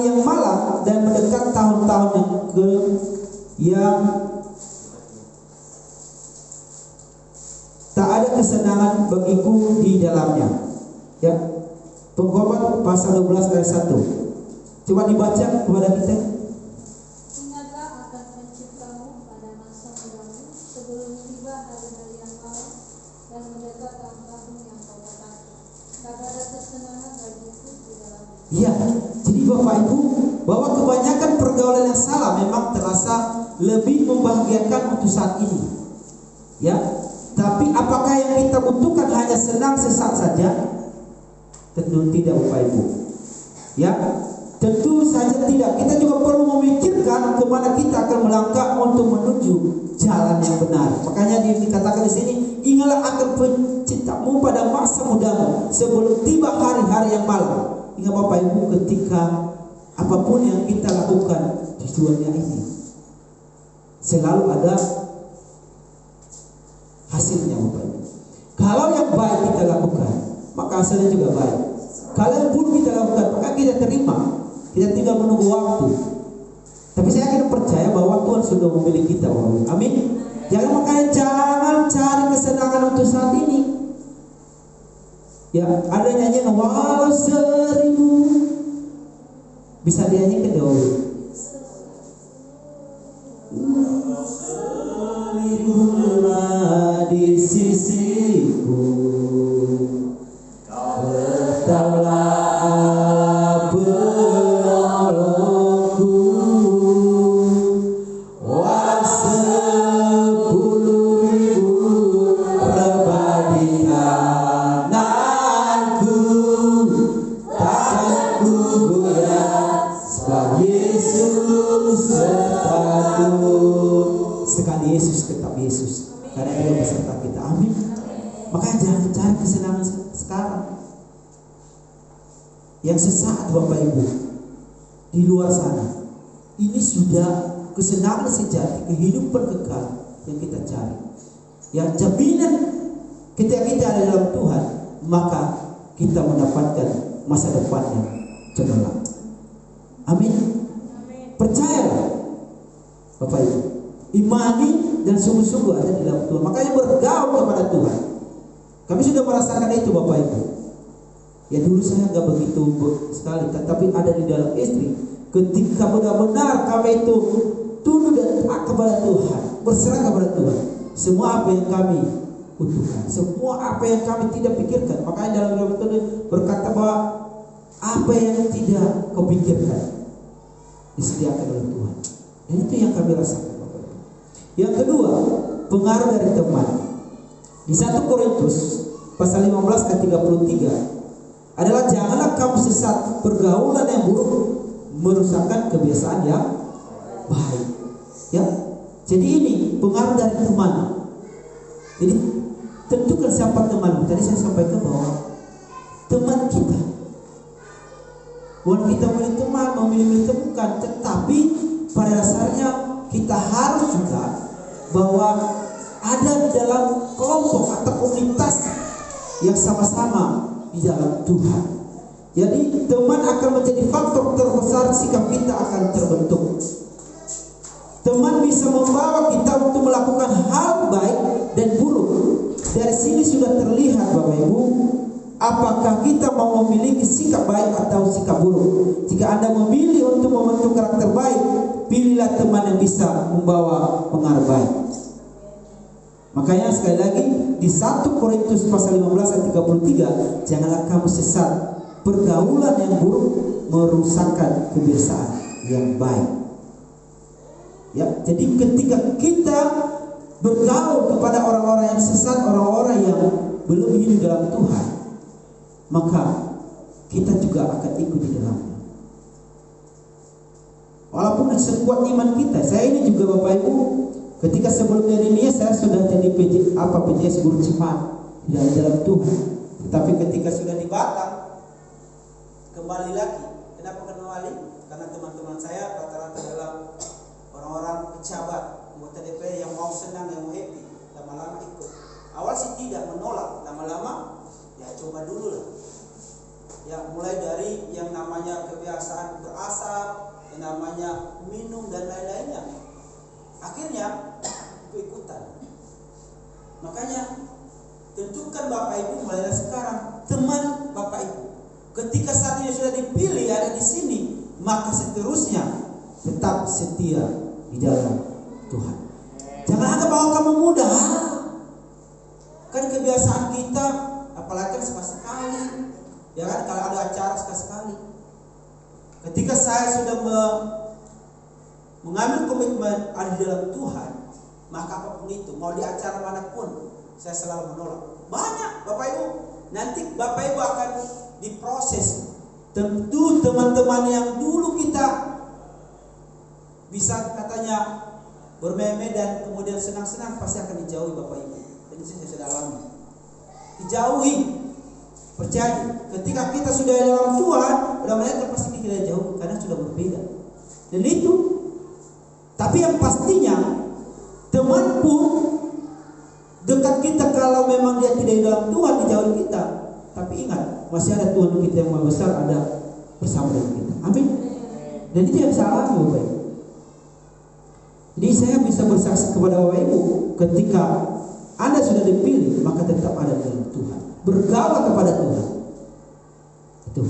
yang malang dan mendekat tahun-tahun yang tak ada kesenangan bagiku di dalamnya. Ya, Pengkhotbah pasal 12 ayat 1. Coba dibaca kepada kita. Ingatlah akan penciptamu pada masa mudamu, sebelum tiba hari-hari yang malang dan mendekat tahun-tahun yang kau katakan. Tak ada kesenangan bagiku di dalamnya. Iya, jadi Bapak Ibu, bahwa kebanyakan pergaulan yang salah memang terasa lebih membahagiakan untuk saat ini. Ya, tapi apakah yang kita butuhkan hanya senang sesaat saja? Tentu tidak, Bapak Ibu. Ya, tentu saja tidak. Kita juga perlu memikirkan kemana kita akan melangkah untuk menuju jalan yang benar. Makanya dikatakan di sini, ingatlah akan penciptamu pada masa mudamu, sebelum tiba hari-hari yang malang. Ingat Bapak Ibu, ketika apapun yang kita lakukan di dunia ini, selalu ada hasilnya Bapak Ibu. Kalau yang baik kita lakukan, maka hasilnya juga baik. Kalau yang buruk kita lakukan, maka kita terima. Kita tinggal menunggu waktu. Tapi saya akan percaya bahwa Tuhan sudah memilih kita, Bapak Ibu. Amin. Jangan cari kesenangan untuk saat ini. Ya, ada nyanyian walau 1000, bisa dinyanyikan dulu. 1000 di sisiku, kau tetaplah penolongku. Walau 10.000 rebah di kananku, takkan ku goyah, sebab Yesus sertaku. Sekali Yesus tetap Yesus, karena Dia beserta kita. Amin. Makanya jangan cari kesenangan sekarang yang sesaat, Bapak Ibu, di luar sana. Ini sudah kesenangan sejati, kehidupan kekal yang kita cari. Yang jaminan ketika kita ada dalam Tuhan, maka kita mendapatkan masa depan yang cemerlang. Amin. Percayalah Bapak Ibu, imani dan sungguh-sungguh ada di dalam Tuhan. Makanya bergaul kepada Tuhan. Kami sudah merasakan itu, Bapak Ibu. Ya, dulu saya nggak begitu sekali, tetapi ada di dalam istri. Ketika benar-benar kami itu tunduk dan taat kepada Tuhan, berserah kepada Tuhan, semua apa yang kami butuhkan, semua apa yang kami tidak pikirkan. Makanya dalam Tuhan berkata bahwa apa yang tidak kau pikirkan disediakan oleh Tuhan. Dan itu yang kami rasakan, Bapak Ibu. Yang kedua, pengaruh dari teman. Di 1 Korintus pasal 15 ayat 33 adalah janganlah kamu sesat, pergaulan yang buruk merusakkan kebiasaan yang baik. Ya. Jadi ini pengaruh dari teman. Jadi tentukan siapa teman. Tadi saya sampaikan bahwa teman kita, bukan kita memilih teman, memilih temukan, tetapi pada dasarnya kita harus juga bahwa ada di dalam kelompok atau komunitas yang sama-sama di dalam Tuhan. Jadi teman akan menjadi faktor terbesar sikap kita akan terbentuk. Teman bisa membawa kita untuk melakukan hal baik dan buruk. Dari sini sudah terlihat, Bapak Ibu, apakah kita mau memiliki sikap baik atau sikap buruk. Jika Anda memilih untuk membentuk karakter baik, pilihlah teman yang bisa membawa pengaruh baik. Makanya sekali lagi di 1 Korintus pasal 15 ayat 33, janganlah kamu sesat, pergaulan yang buruk merusakkan kebiasaan yang baik. Ya, jadi ketika kita bergaul kepada orang-orang yang sesat, orang-orang yang belum hidup dalam Tuhan, maka kita juga akan ikut di dalamnya. Walaupun sekuat iman kita, saya ini juga Bapak Ibu, ketika sebelum dari Nia saya sudah jadi PJS guru cepat di dalam Tuhan. Tetapi ketika sudah di Batam, kembali lagi. Kenapa kembali? Karena teman-teman saya rata-rata adalah orang-orang pejabat, anggota DPR yang mau senang, yang mau happy, lama-lama ikut. Awal sih tidak menolak, lama-lama ya coba dulu lah. Ya mulai dari yang namanya kebiasaan berasap, yang namanya minum dan lain-lainnya. Akhirnya ikutan. Makanya tentukan Bapak Ibu mulai dari sekarang teman Bapak Ibu. Ketika saat ini sudah dipilih ada di sini, maka seterusnya tetap setia di dalam Tuhan. Jangan anggap bahwa kamu mudah. Kan kebiasaan kita, apalagi kan sekali-sekali, ya kan kalau ada acara sekali-sekali. Ketika saya sudah mengambil komitmen ada di dalam Tuhan, maka apapun itu, mau di acara manapun, saya selalu menolak. Banyak Bapak Ibu, nanti Bapak Ibu akan diproses. Tentu teman-teman yang dulu kita bisa katanya bermeme dan kemudian senang-senang pasti akan dijauhi Bapak Ibu. Ini saya sudah alami. Dijauhi. Percaya, ketika kita sudah dalam Tuhan, mudah-mudahan pasti kita jauh karena sudah berbeda. Dan itu. Tapi yang pastinya teman pun dekat kita kalau memang dia tidak dalam Tuhan, dijauhi kita. Tapi ingat, masih ada Tuhan kita yang maha besar ada bersama dengan kita. Amin. Dan itu yang bisa alami Bapak Ibu. Jadi saya bisa bersaksi kepada Bapak Ibu, ketika Anda sudah dipilih, maka tetap ada dalam Tuhan. Bergaul kepada Tuhan. Itu.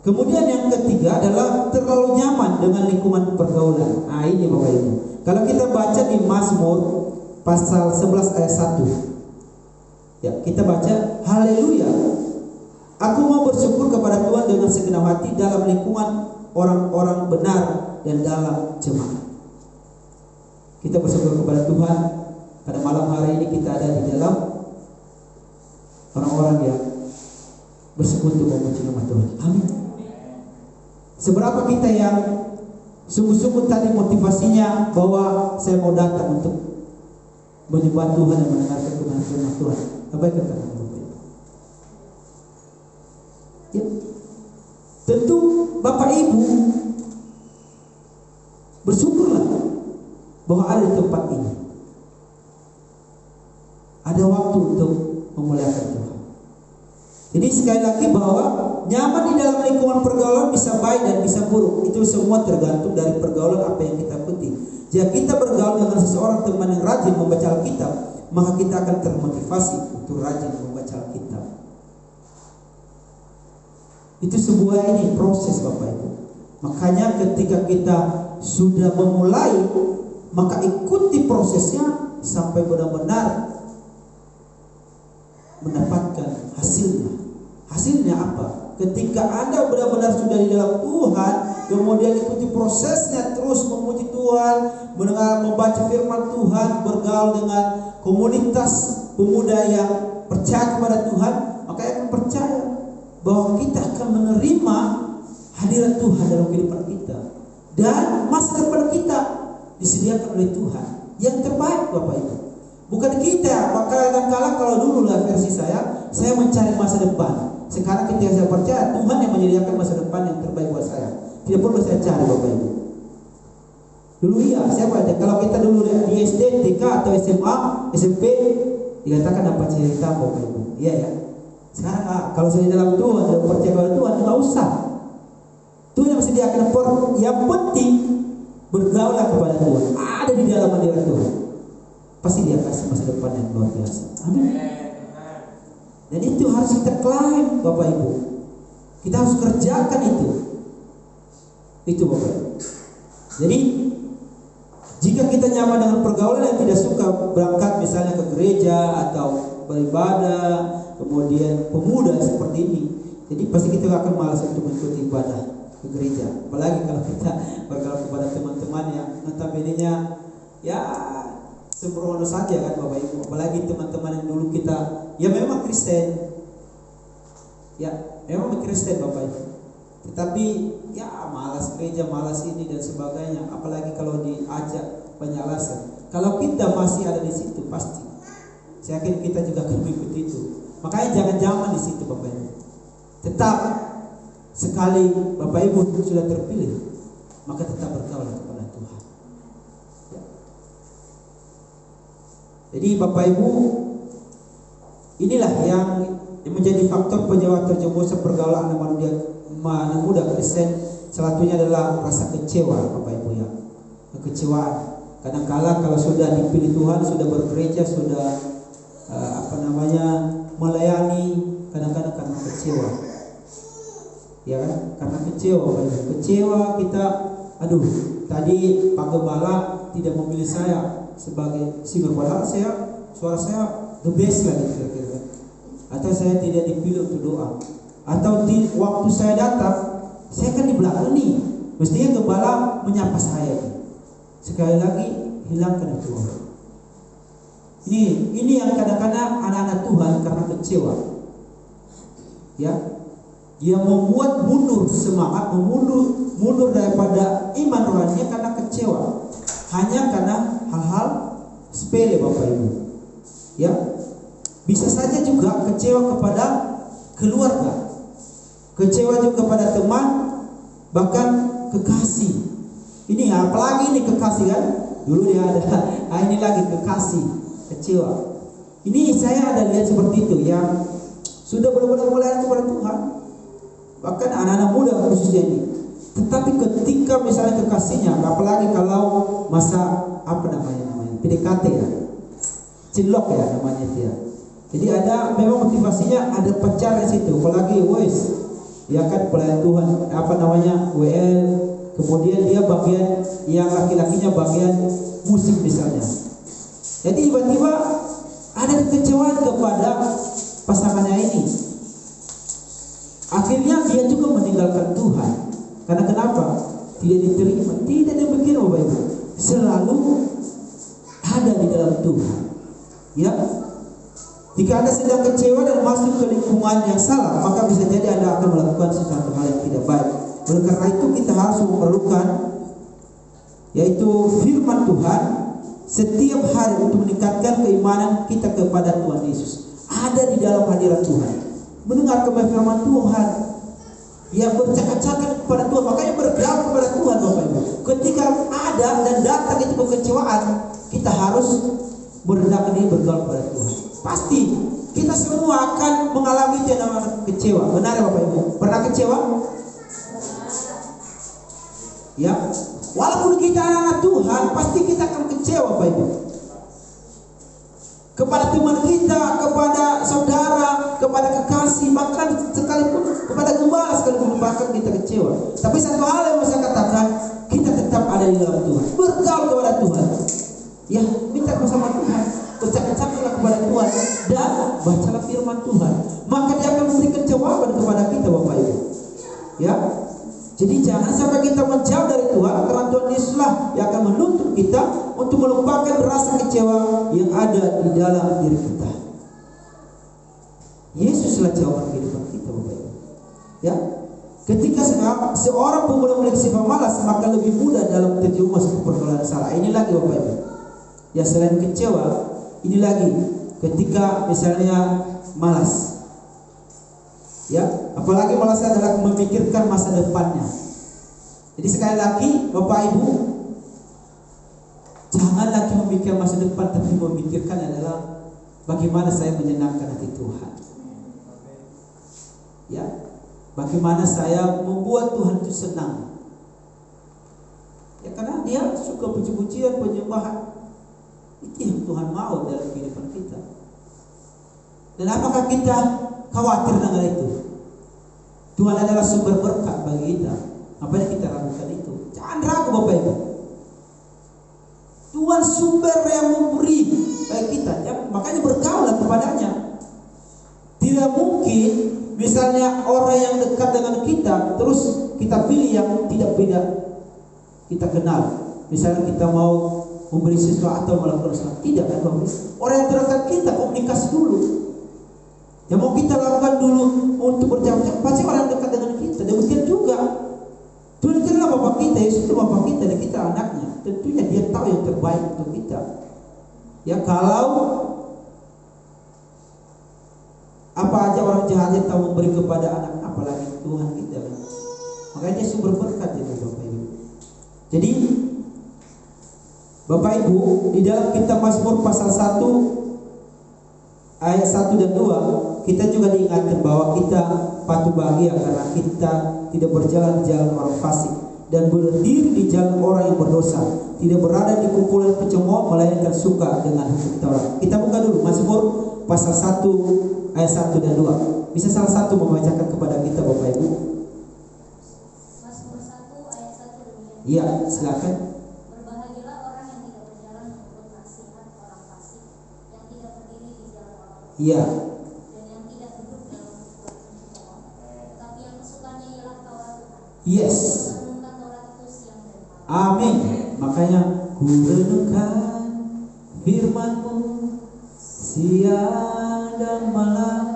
Kemudian yang ketiga adalah terlalu nyaman dengan lingkungan pergaulan. Nah ini Bapak Ibu. Kalau kita baca di Mazmur pasal 11 ayat 1. Ya, kita baca, haleluya. Aku mau bersyukur kepada Tuhan dengan segenap hati dalam lingkungan orang-orang benar dan dalam jemaat. Kita bersyukur kepada Tuhan pada malam hari ini kita ada di dalam orang-orang yang bersekutu memuji nama Tuhan. Amin. Seberapa kita yang sungguh-sungguh tadi motivasinya bahwa saya mau datang untuk menyembah Tuhan dan mendengarkan firman Tuhan. Apa yang katakan Bapak? Ya. Tentu Bapak Ibu bersyukurlah bahwa ada di tempat ini. Ada waktu untuk memuliakan Tuhan. Jadi sekali lagi bahwa nyaman di dalam lingkungan pergaulan bisa baik dan bisa buruk. Itu semua tergantung dari pergaulan apa yang kita ikuti. Jika kita bergaul dengan seseorang teman yang rajin membaca Alkitab, maka kita akan termotivasi untuk rajin membaca Alkitab. Itu sebuah ini proses Bapak Ibu. Makanya ketika kita sudah memulai, maka ikuti prosesnya sampai benar-benar mendapatkan hasilnya. Hasilnya apa? Ketika Anda benar-benar sudah di dalam Tuhan, kemudian ikuti prosesnya, terus memuji Tuhan, mendengar, membaca firman Tuhan, bergaul dengan komunitas pemuda yang percaya kepada Tuhan, maka akan percaya bahwa kita akan menerima hadirat Tuhan dalam kehidupan kita, dan masa depan kita disediakan oleh Tuhan yang terbaik, Bapak Ibu. Bukan kita, maka kadang-kadang kalau dulu lah versi saya mencari masa depan. Sekarang ketika saya percaya Tuhan yang menyediakan masa depan yang terbaik buat saya, tidak perlu saya cari, Bapak Ibu. Dulu iya, saya baca kalau kita dulu di SD, TK atau SMA, SMP dikatakan dapat cerita, Bapak Ibu. Iya ya. Sekarang kalau saya dalam Tuhan, dalam percaya kepada Tuhan, nggak usah. Tuhan yang menyediakan yang penting bergaulah kepada Tuhan, ada di dalam hadirat Tuhan. Pasti dia kasih masa depan yang luar biasa. Amin. Dan itu harus kita klaim, Bapak Ibu. Kita harus kerjakan itu. Itu, Bapak Ibu. Jadi jika kita nyaman dengan pergaulan yang tidak suka berangkat misalnya ke gereja atau beribadah, kemudian pemuda seperti ini, jadi pasti kita akan malas untuk mengikuti ibadah ke gereja. Apalagi kalau kita bergaul kepada teman-teman yang notabene-nya ya sembrono saja kan, Bapak Ibu. Apalagi teman-teman yang dulu kita ya memang Kristen, ya memang Kristen, Bapak Ibu, tetapi ya malas gereja, malas ini dan sebagainya. Apalagi kalau diajak banyak alasan. Kalau kita masih ada di situ, pasti saya yakin kita juga akan mengikuti itu. Makanya jangan zaman di situ, Bapak Ibu. Tetap sekali Bapak Ibu sudah terpilih, maka tetap bergaul kepada Tuhan. Jadi Bapak Ibu, inilah yang menjadi faktor penyebab terjerumusnya pergaulan anak muda Kristen. Salah satunya adalah rasa kecewa, Bapak Ibu ya. Kekecewaan. Kadang-kala kalau sudah dipilih Tuhan, sudah bergereja, sudah melayani, kadang-kadang karena kecewa. Ya kan? Karena kecewa, Bapak Ibu. Kecewa kita, aduh, tadi Pak Gembala tidak memilih saya sebagai singer, padahal suara saya the best lah gitu kira-kira. Atau saya tidak dipilih untuk doa, atau waktu saya datang saya kan di belakang nih, mestinya gembala menyapa saya nih. Sekali lagi hilangkan itu. Ini yang kadang-kadang anak-anak Tuhan karena kecewa, ya, yang membuat mundur semangat, mundur daripada iman rohaninya karena kecewa, hanya karena hal-hal sepele, Bapak Ibu. Ya, bisa saja juga kecewa kepada keluarga, kecewa juga kepada teman, bahkan kekasih. Ini apalagi ini kekasih kan? Dulu dia ada, ini lagi kekasih, kecewa. Ini saya ada lihat seperti itu yang sudah benar-benar melayani kepada Tuhan, bahkan anak-anak muda khususnya ini. Tetapi ketika misalnya kekasihnya, apalagi kalau masa PDKT ya, cinlok ya namanya dia. Jadi ada memang motivasinya, ada pacar di situ, apalagi ya kan pelayan Tuhan WL, kemudian dia bagian yang laki-lakinya bagian musik misalnya. Jadi tiba-tiba ada kekecewaan kepada pasangannya ini. Akhirnya dia juga meninggalkan Tuhan. Karena kenapa? Tidak diterima, tidak dipikir, Bapak Ibu. Selalu ada di dalam Tuhan. Ya. Jika Anda sedang kecewa dan masuk ke lingkungan yang salah, maka bisa jadi Anda akan melakukan sesuatu hal yang tidak baik. Oleh karena itu kita harus memerlukan yaitu firman Tuhan setiap hari untuk meningkatkan keimanan kita kepada Tuhan Yesus. Ada di dalam hadirat Tuhan, mendengar firman Tuhan, yang bercakap-cakap kepada Tuhan, makanya bergaul kepada Tuhan, Bapak Ibu. Ketika ada dan datang itu kekecewaan, kita harus merendahkan diri, bergaul kepada Tuhan. Pasti kita semua akan mengalami yang namanya kecewa. Benar ya Bapak Ibu? Pernah kecewa? Ya, walaupun kita anak Tuhan, pasti kita akan kecewa, Bapak Ibu. Kepada teman kita, kepada saudara, kepada kekasih, bahkan sekalipun kepada gembala sekalipun, bahkan kita kecewa. Tapi satu hal yang saya katakan, kita tetap ada di dalam Tuhan, bergaul kepada Tuhan. Ya, minta bersama Tuhan, bercakap-cakaplah kepada Tuhan, dan bacalah firman Tuhan. Maka Dia akan memberikan jawaban kepada kita, Bapak Ibu. Ya, Jadi jangan sampai kita menjauh dari Tuhan, karena Tuhan Yesuslah yang akan menuntut kita untuk melupakan rasa kecewa yang ada di dalam diri kita. Yesuslah jawaban kehidupan kita, Bapak Ibu. Ya, ketika seorang pemula memiliki sifat malas, maka lebih mudah dalam terjerumus ke pergaulan salah. Ini lagi, Bapak Ibu. Ya, selain kecewa, ini lagi ketika misalnya malas. Ya, apalagi malas adalah memikirkan masa depannya. Jadi sekali lagi, Bapak Ibu, jangan lagi memikirkan masa depan, tapi memikirkan adalah bagaimana saya menyenangkan hati Tuhan. Ya, bagaimana saya membuat Tuhan itu senang. Ya, karena Dia suka puji-pujian, penyembahan. Itu yang Tuhan mau dalam kehidupan kita. Dan apakah kita khawatir dengan itu? Tuhan adalah sumber berkat bagi kita. Apa yang kita ragukan itu? Jangan ragu, Bapak Ibu. Tuhan sumber yang memberi bagi kita. Ya, makanya bergaulah kepadanya. Tidak mungkin misalnya orang yang dekat dengan kita terus kita pilih yang tidak kita kenal. Misalnya kita mau memberi sesuatu atau melakukan sesuatu, tidak kan, Bapak? Orang yang terdekat kita komunikasi dulu. Yang mau kita lakukan dulu untuk berjauh-jauh pasti orang yang dekat dengan kita. Demikian juga Tuhan adalah Bapa kita, Yesus itu Bapa kita dan kita anaknya. Tentunya Dia tahu yang terbaik untuk kita. Ya, kalau apa aja orang jahat yang tahu memberi kepada anak, apalagi Tuhan kita kan. Makanya Dia sumber berkat itu, Bapak Ibu. Jadi Bapak Ibu, di dalam kitab Mazmur pasal 1 ayat 1 dan 2, kita juga diingatkan bahwa kita patut bahagia karena kita tidak berjalan di jalan orang fasik dan berdiri di jalan orang yang berdosa, tidak berada di kumpulan pencemooh, melainkan suka dengan hukum Taurat. Kita buka dulu Mazmur pasal 1 ayat 1 dan 2. Bisa salah satu membacakan kepada kita, Bapak Ibu? Mazmur 1 ayat 1 demikian. Iya, silakan. Berbahagialah orang yang tidak berjalan menurut nasihat orang fasik, yang tidak berdiri di jalan orang berdosa, Iya. dan yang tidak duduk dalam kumpulan pencemooh, tetapi yang kesukaannya ialah Taurat Tuhan. Yes. Yang merenungkan Taurat itu siang dan malam. Amin. Makanya ku renungkan firman-Mu siang dan malam.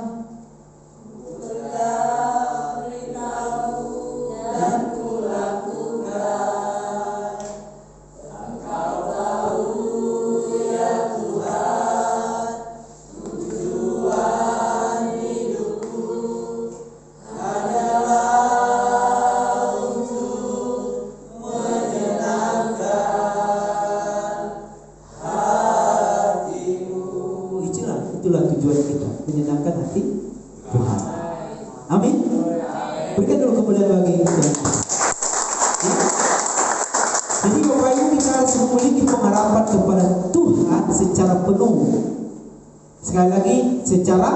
Itulah tujuan kita, menyenangkan hati Tuhan. Amin. Berikan dulu kemuliaan bagi Tuhan. Ya. Jadi Bapak Ibu, kita harus memiliki pengharapan kepada Tuhan secara penuh. Sekali lagi, secara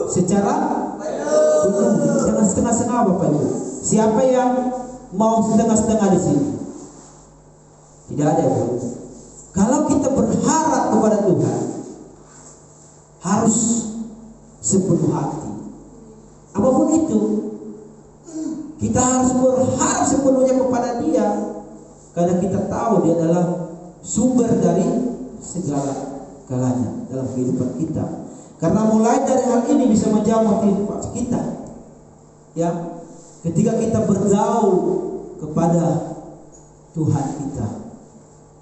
penuh, jangan setengah-setengah, Bapak Ibu. Siapa yang mau setengah-setengah di sini? Tidak ada, Bapak Ibu. Kalau kita berharap kepada Tuhan, harus sepenuh hati. Apapun itu, kita harus berharap sepenuhnya kepada Dia, karena kita tahu Dia adalah sumber dari segala galanya dalam kehidupan kita. Karena mulai dari hal ini bisa menjawab motivasi kita. Ya, ketika kita bergaul kepada Tuhan kita.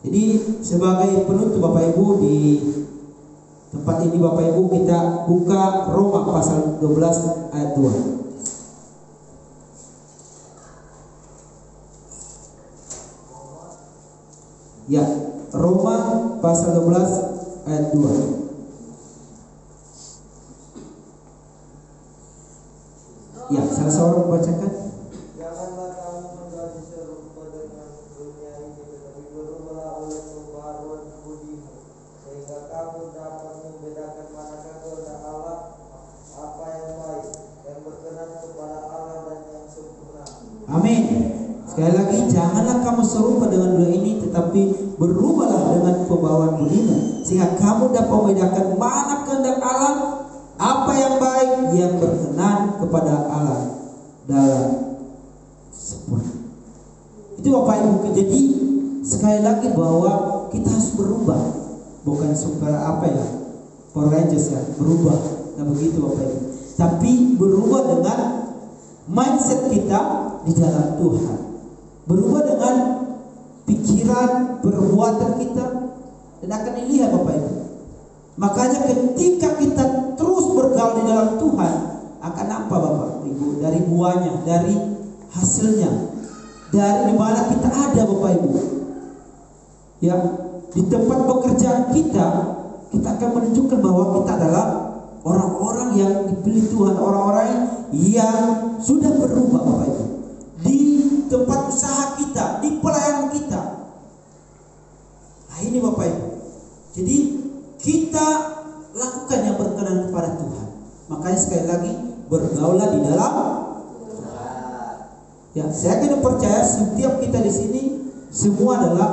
Jadi sebagai penutup, Bapak Ibu, di tempat ini Bapak Ibu kita buka Roma pasal 12 ayat 2. Ya, Roma pasal 12 ayat 2. Ya, salah seorang membacakan. Janganlah kamu menjadi serupa dengan dunia ini, tetapi berubahlah oleh pembaharuan budimu, sehingga kamu dapat membedakan manakah kehendak Allah, apa yang baik, yang berkenan kepada Allah dan yang sempurna. Amin. Sekali lagi, janganlah kamu serupa dengan dunia ini, tetapi berubahlah dengan pembawaan budimu, sehingga kamu dapat membedakan mana kehendak Allah, apa yang baik, yang berkenan kepada Allah apa ya, Power Rangers ya, berubah. Nah begitu Bapak Ibu. Tapi berubah dengan mindset kita di dalam Tuhan. Berubah dengan pikiran, perbuatan kita, dan akan dilihat Bapak Ibu. Makanya ketika kita terus bergaul di dalam Tuhan, akan nampak Bapak Ibu dari buahnya, dari hasilnya, dari mana kita ada Bapak Ibu. Ya, di tempat pekerjaan kita akan menunjukkan bahwa kita adalah orang-orang yang dipilih Tuhan, orang-orang yang sudah berubah Bapak Ibu. Di tempat usaha kita, di pelayanan kita. Nah ini Bapak Ibu. Jadi kita lakukan yang berkenan kepada Tuhan. Makanya sekali lagi bergaulah di dalam Tuhan. Ya, saya kena percaya setiap kita di sini semua adalah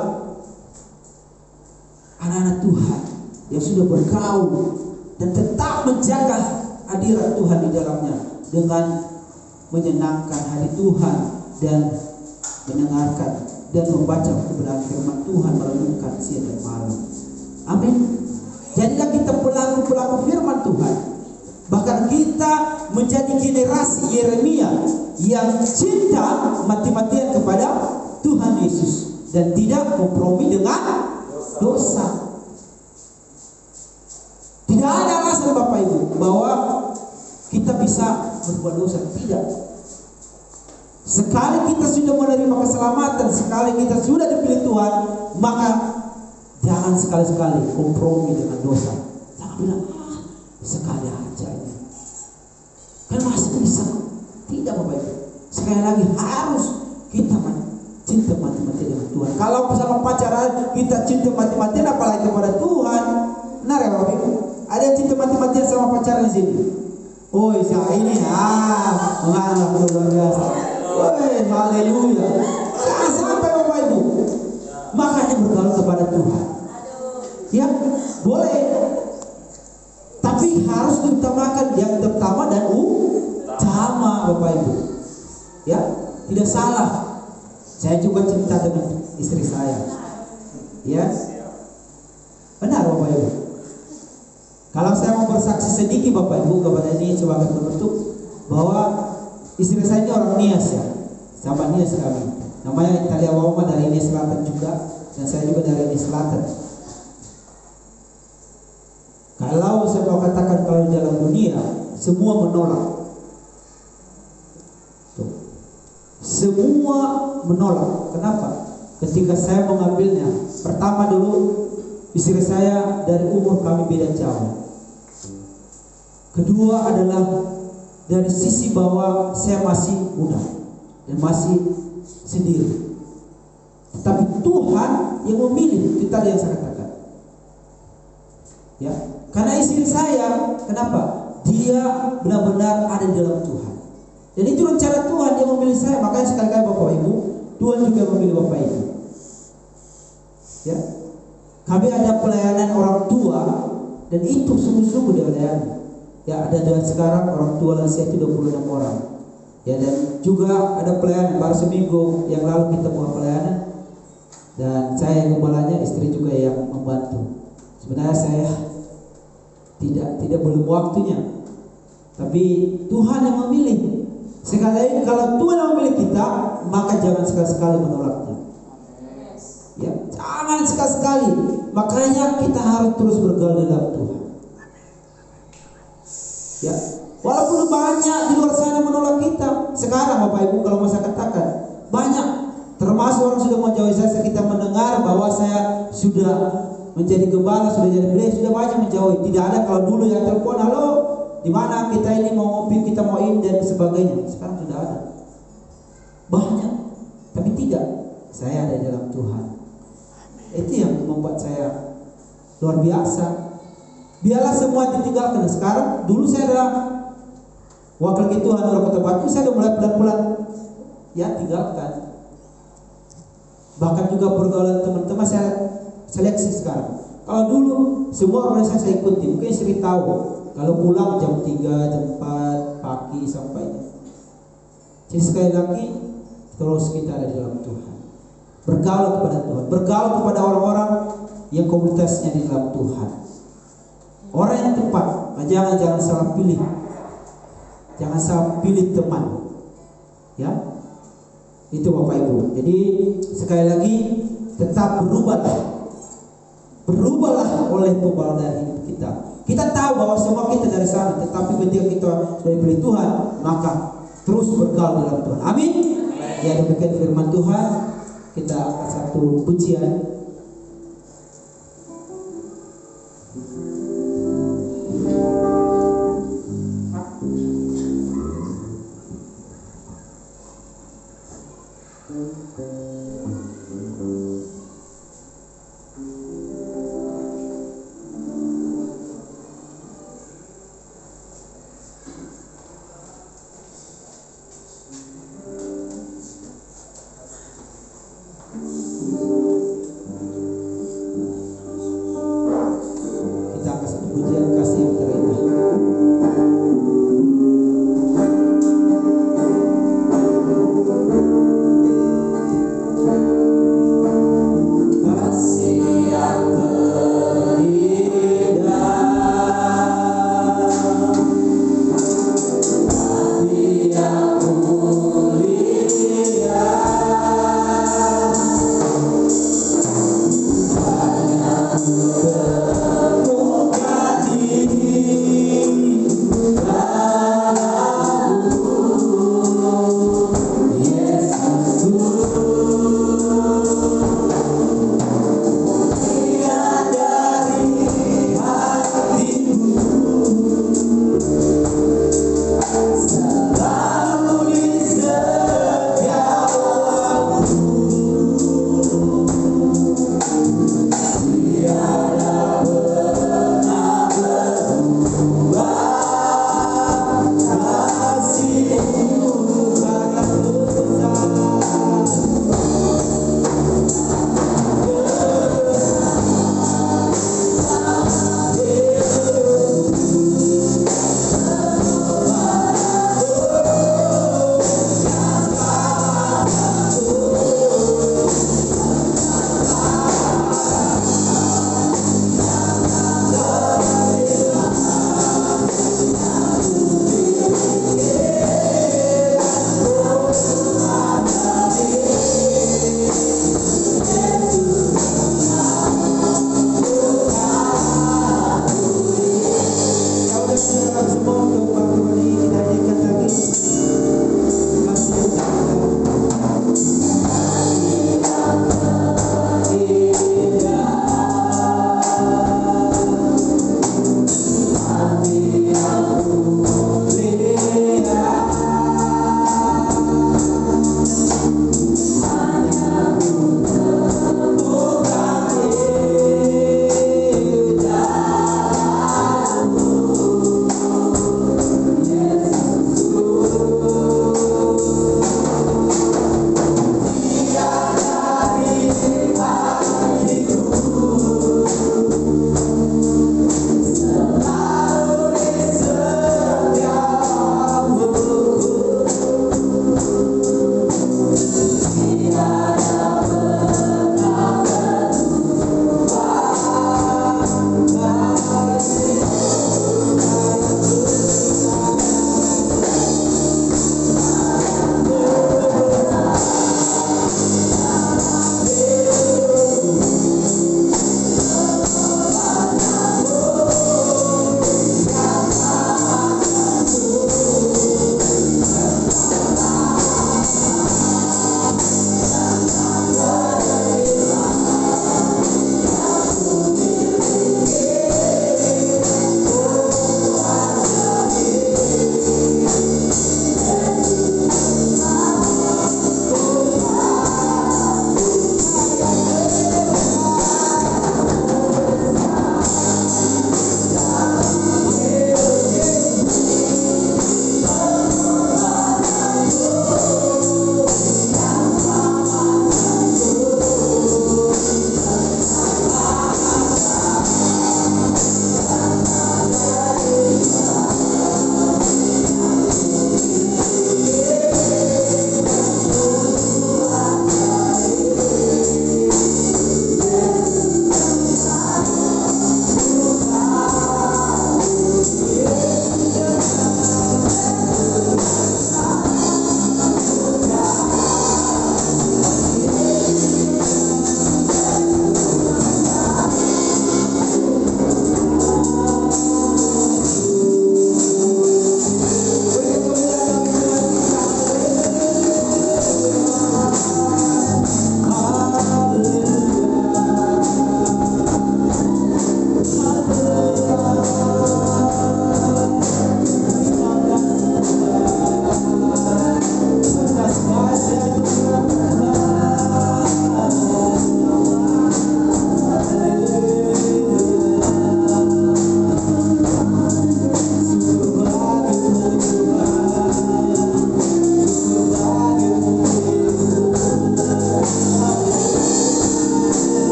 anak-anak Tuhan yang sudah bergaul dan tetap menjaga hadirat Tuhan di dalamnya dengan menyenangkan hati Tuhan dan mendengarkan dan membaca kebenaran firman Tuhan, merenungkan siang dan malam. Amin. Jadilah kita pelaku-pelaku firman Tuhan. Bahkan kita menjadi generasi Yeremia yang cinta mati-matian kepada Tuhan Yesus dan tidak kompromi dengan dosa. Tidak ada alasan Bapak Ibu bahwa kita bisa berbuat dosa. Tidak. Sekali kita sudah menerima keselamatan, sekali kita sudah dipilih Tuhan, maka jangan sekali-sekali kompromi dengan dosa. Jangan bilang, sekali aja ini, kan masih bisa. Tidak Bapak Ibu. Sekali lagi harus kita cinta mati-matian dengan Tuhan. Kalau bersama pacaran kita cinta mati-matian, apalagi kepada Tuhan. Benar ya Bapak Ibu? Ada yang cinta mati-matian sama pacaran di sini? Oh ini menganggap luar biasa. Haleluya. Jangan sampai Bapak Ibu. Makanya bergaul kepada Tuhan. Ya, boleh. Tapi harus diutamakan yang pertama dan utama Bapak Ibu. Ya, tidak salah. Saya juga cinta dengan istri saya. Ya. Benar Bapak Ibu. Kalau saya mau bersaksi sedikit Bapak Ibu kepada ini sebagai penutup, bahwa istri saya ini orang Nias ya, sama Nias kami. Namanya Italia Wauma, dari Nias Selatan juga, dan saya juga dari Nias Selatan. Kalau saya mau katakan, kalau di dalam dunia semua menolak, tuh. Semua menolak. Kenapa? Ketika saya mengambilnya, pertama dulu istri saya dari umur kami beda jauh. Kedua adalah dari sisi bahwa saya masih muda dan masih sendiri. Tetapi Tuhan yang memilih, kita yang saya katakan. Ya, karena istri saya, kenapa? Dia benar-benar ada di dalam Tuhan. Dan itu rencana Tuhan, dia memilih saya. Makanya sekali-kali Bapak Ibu, Tuhan juga memilih Bapak Ibu. Ya, kami ada pelayanan orang tua, dan itu sungguh-sungguh dia layani. Ya, ada sekarang orang tua lansia itu 26 orang. Ya, dan juga ada pelayanan baru seminggu yang lalu kita buat pelayanan, dan saya yang gembalanya, istri juga yang membantu. Sebenarnya saya tidak belum waktunya, tapi Tuhan yang memilih. Sekali lagi, kalau Tuhan yang memilih kita, maka jangan sekali-sekali menolaknya. Ya, jangan sekali-sekali. Makanya kita harus terus bergaul dalam Tuhan. Ya, walaupun banyak di luar sana menolak kita. Sekarang Bapak Ibu, kalau mau saya katakan, banyak, termasuk orang sudah menjauhi saya. Kita mendengar bahwa saya sudah menjadi gembala, sudah jadi beliau, sudah banyak menjauhi. Tidak ada kalau dulu yang telepon, halo, di mana kita ini mau ngopi, kita mau ini dan sebagainya. Sekarang sudah ada banyak, tapi tidak. Saya ada di dalam Tuhan. Itu yang membuat saya luar biasa. Biarlah semua ditinggalkan. Sekarang, dulu saya adalah wakil ketua Hanura Kota Batu, saya sudah mulai pelan-pelan ya tinggalkan. Bahkan juga pergaulan teman-teman saya seleksi sekarang. Kalau dulu semua organisasi saya ikuti, mungkin sering tahu. Kalau pulang jam 3, jam 4 pagi sampai. Jadi sekali lagi terus kita ada di dalam Tuhan. Bergaul kepada Tuhan, bergaul kepada orang-orang yang komunitasnya di dalam Tuhan. orang yang tepat. Nah, jangan salah pilih. Jangan salah pilih teman. Ya. Itu Bapak Ibu. Jadi sekali lagi tetap berubahlah. Berubahlah oleh perubahan hidup kita. Kita tahu bahwa semua kita dari sana, tetapi ketika kita sudah diberi Tuhan, maka terus bergaul dalam Tuhan. Amin. Ya, demikian firman Tuhan. Kita angkat satu pujian.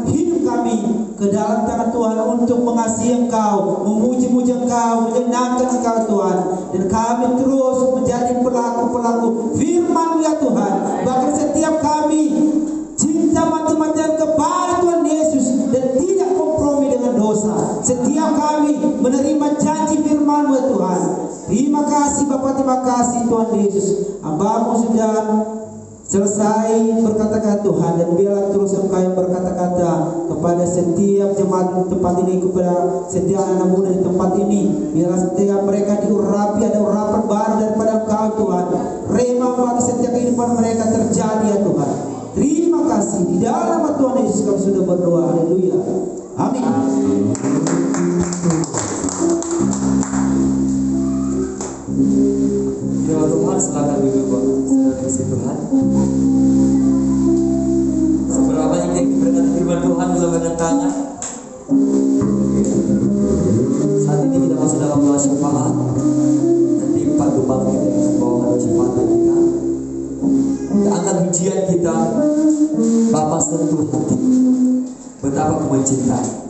hidup kami ke dalam tangan Tuhan untuk mengasihi Engkau, memuji-muji Engkau, menyenangkan Engkau Tuhan. Dan kami terus menjadi pelaku-pelaku firman-Mu ya Tuhan. Bahkan setiap kami cinta mati-matian kepada Tuhan Yesus dan tidak kompromi dengan dosa. Setiap kami menerima janji firman-Mu ya Tuhan. Terima kasih Bapa, terima kasih Tuhan Yesus. Hamba-Mu sudah selesai berkata-kata Tuhan, dan biarlah terus Engkau yang berkata-kata kepada setiap jemaat tempat ini, kepada setiap anak muda di tempat ini. Biarlah setiap mereka diurapi, ada urapan baru daripada Engkau Tuhan. Rema bagi setiap kehidupan mereka terjadi ya Tuhan. Terima kasih, di dalam nama Tuhan Yesus kami sudah berdoa. Haleluya. Amin. Ya Tuhan, silakan duduk Pak. Saudara kasih Tuhan. Seberapa banyak yang diberkati firman Tuhan dalam dengan tangan. Saat ini kita masuk dalam doa syafaat. Nanti Pak Gembala kita yang membawakan doa syafaat bagi kita. Kita angkat pujian kita. Bapa sentuh hati. Betapa Kau mencintai.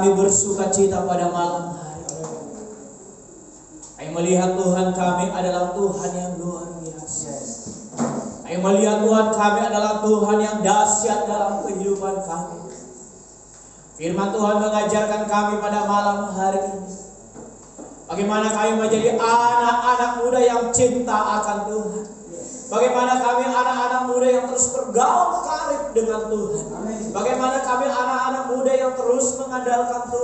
kami bersuka cita pada malam hari ini. Kami melihat Tuhan kami adalah Tuhan yang luar biasa. Kami melihat Tuhan kami adalah Tuhan yang dahsyat dalam kehidupan kami. Firman Tuhan mengajarkan kami pada malam hari ini, bagaimana kami menjadi anak-anak muda yang cinta akan Tuhan. Bagaimana kami anak-anak muda yang terus bergaul karib dengan Tuhan. Bagaimana kami anak-anak muda yang terus mengandalkan Tuhan.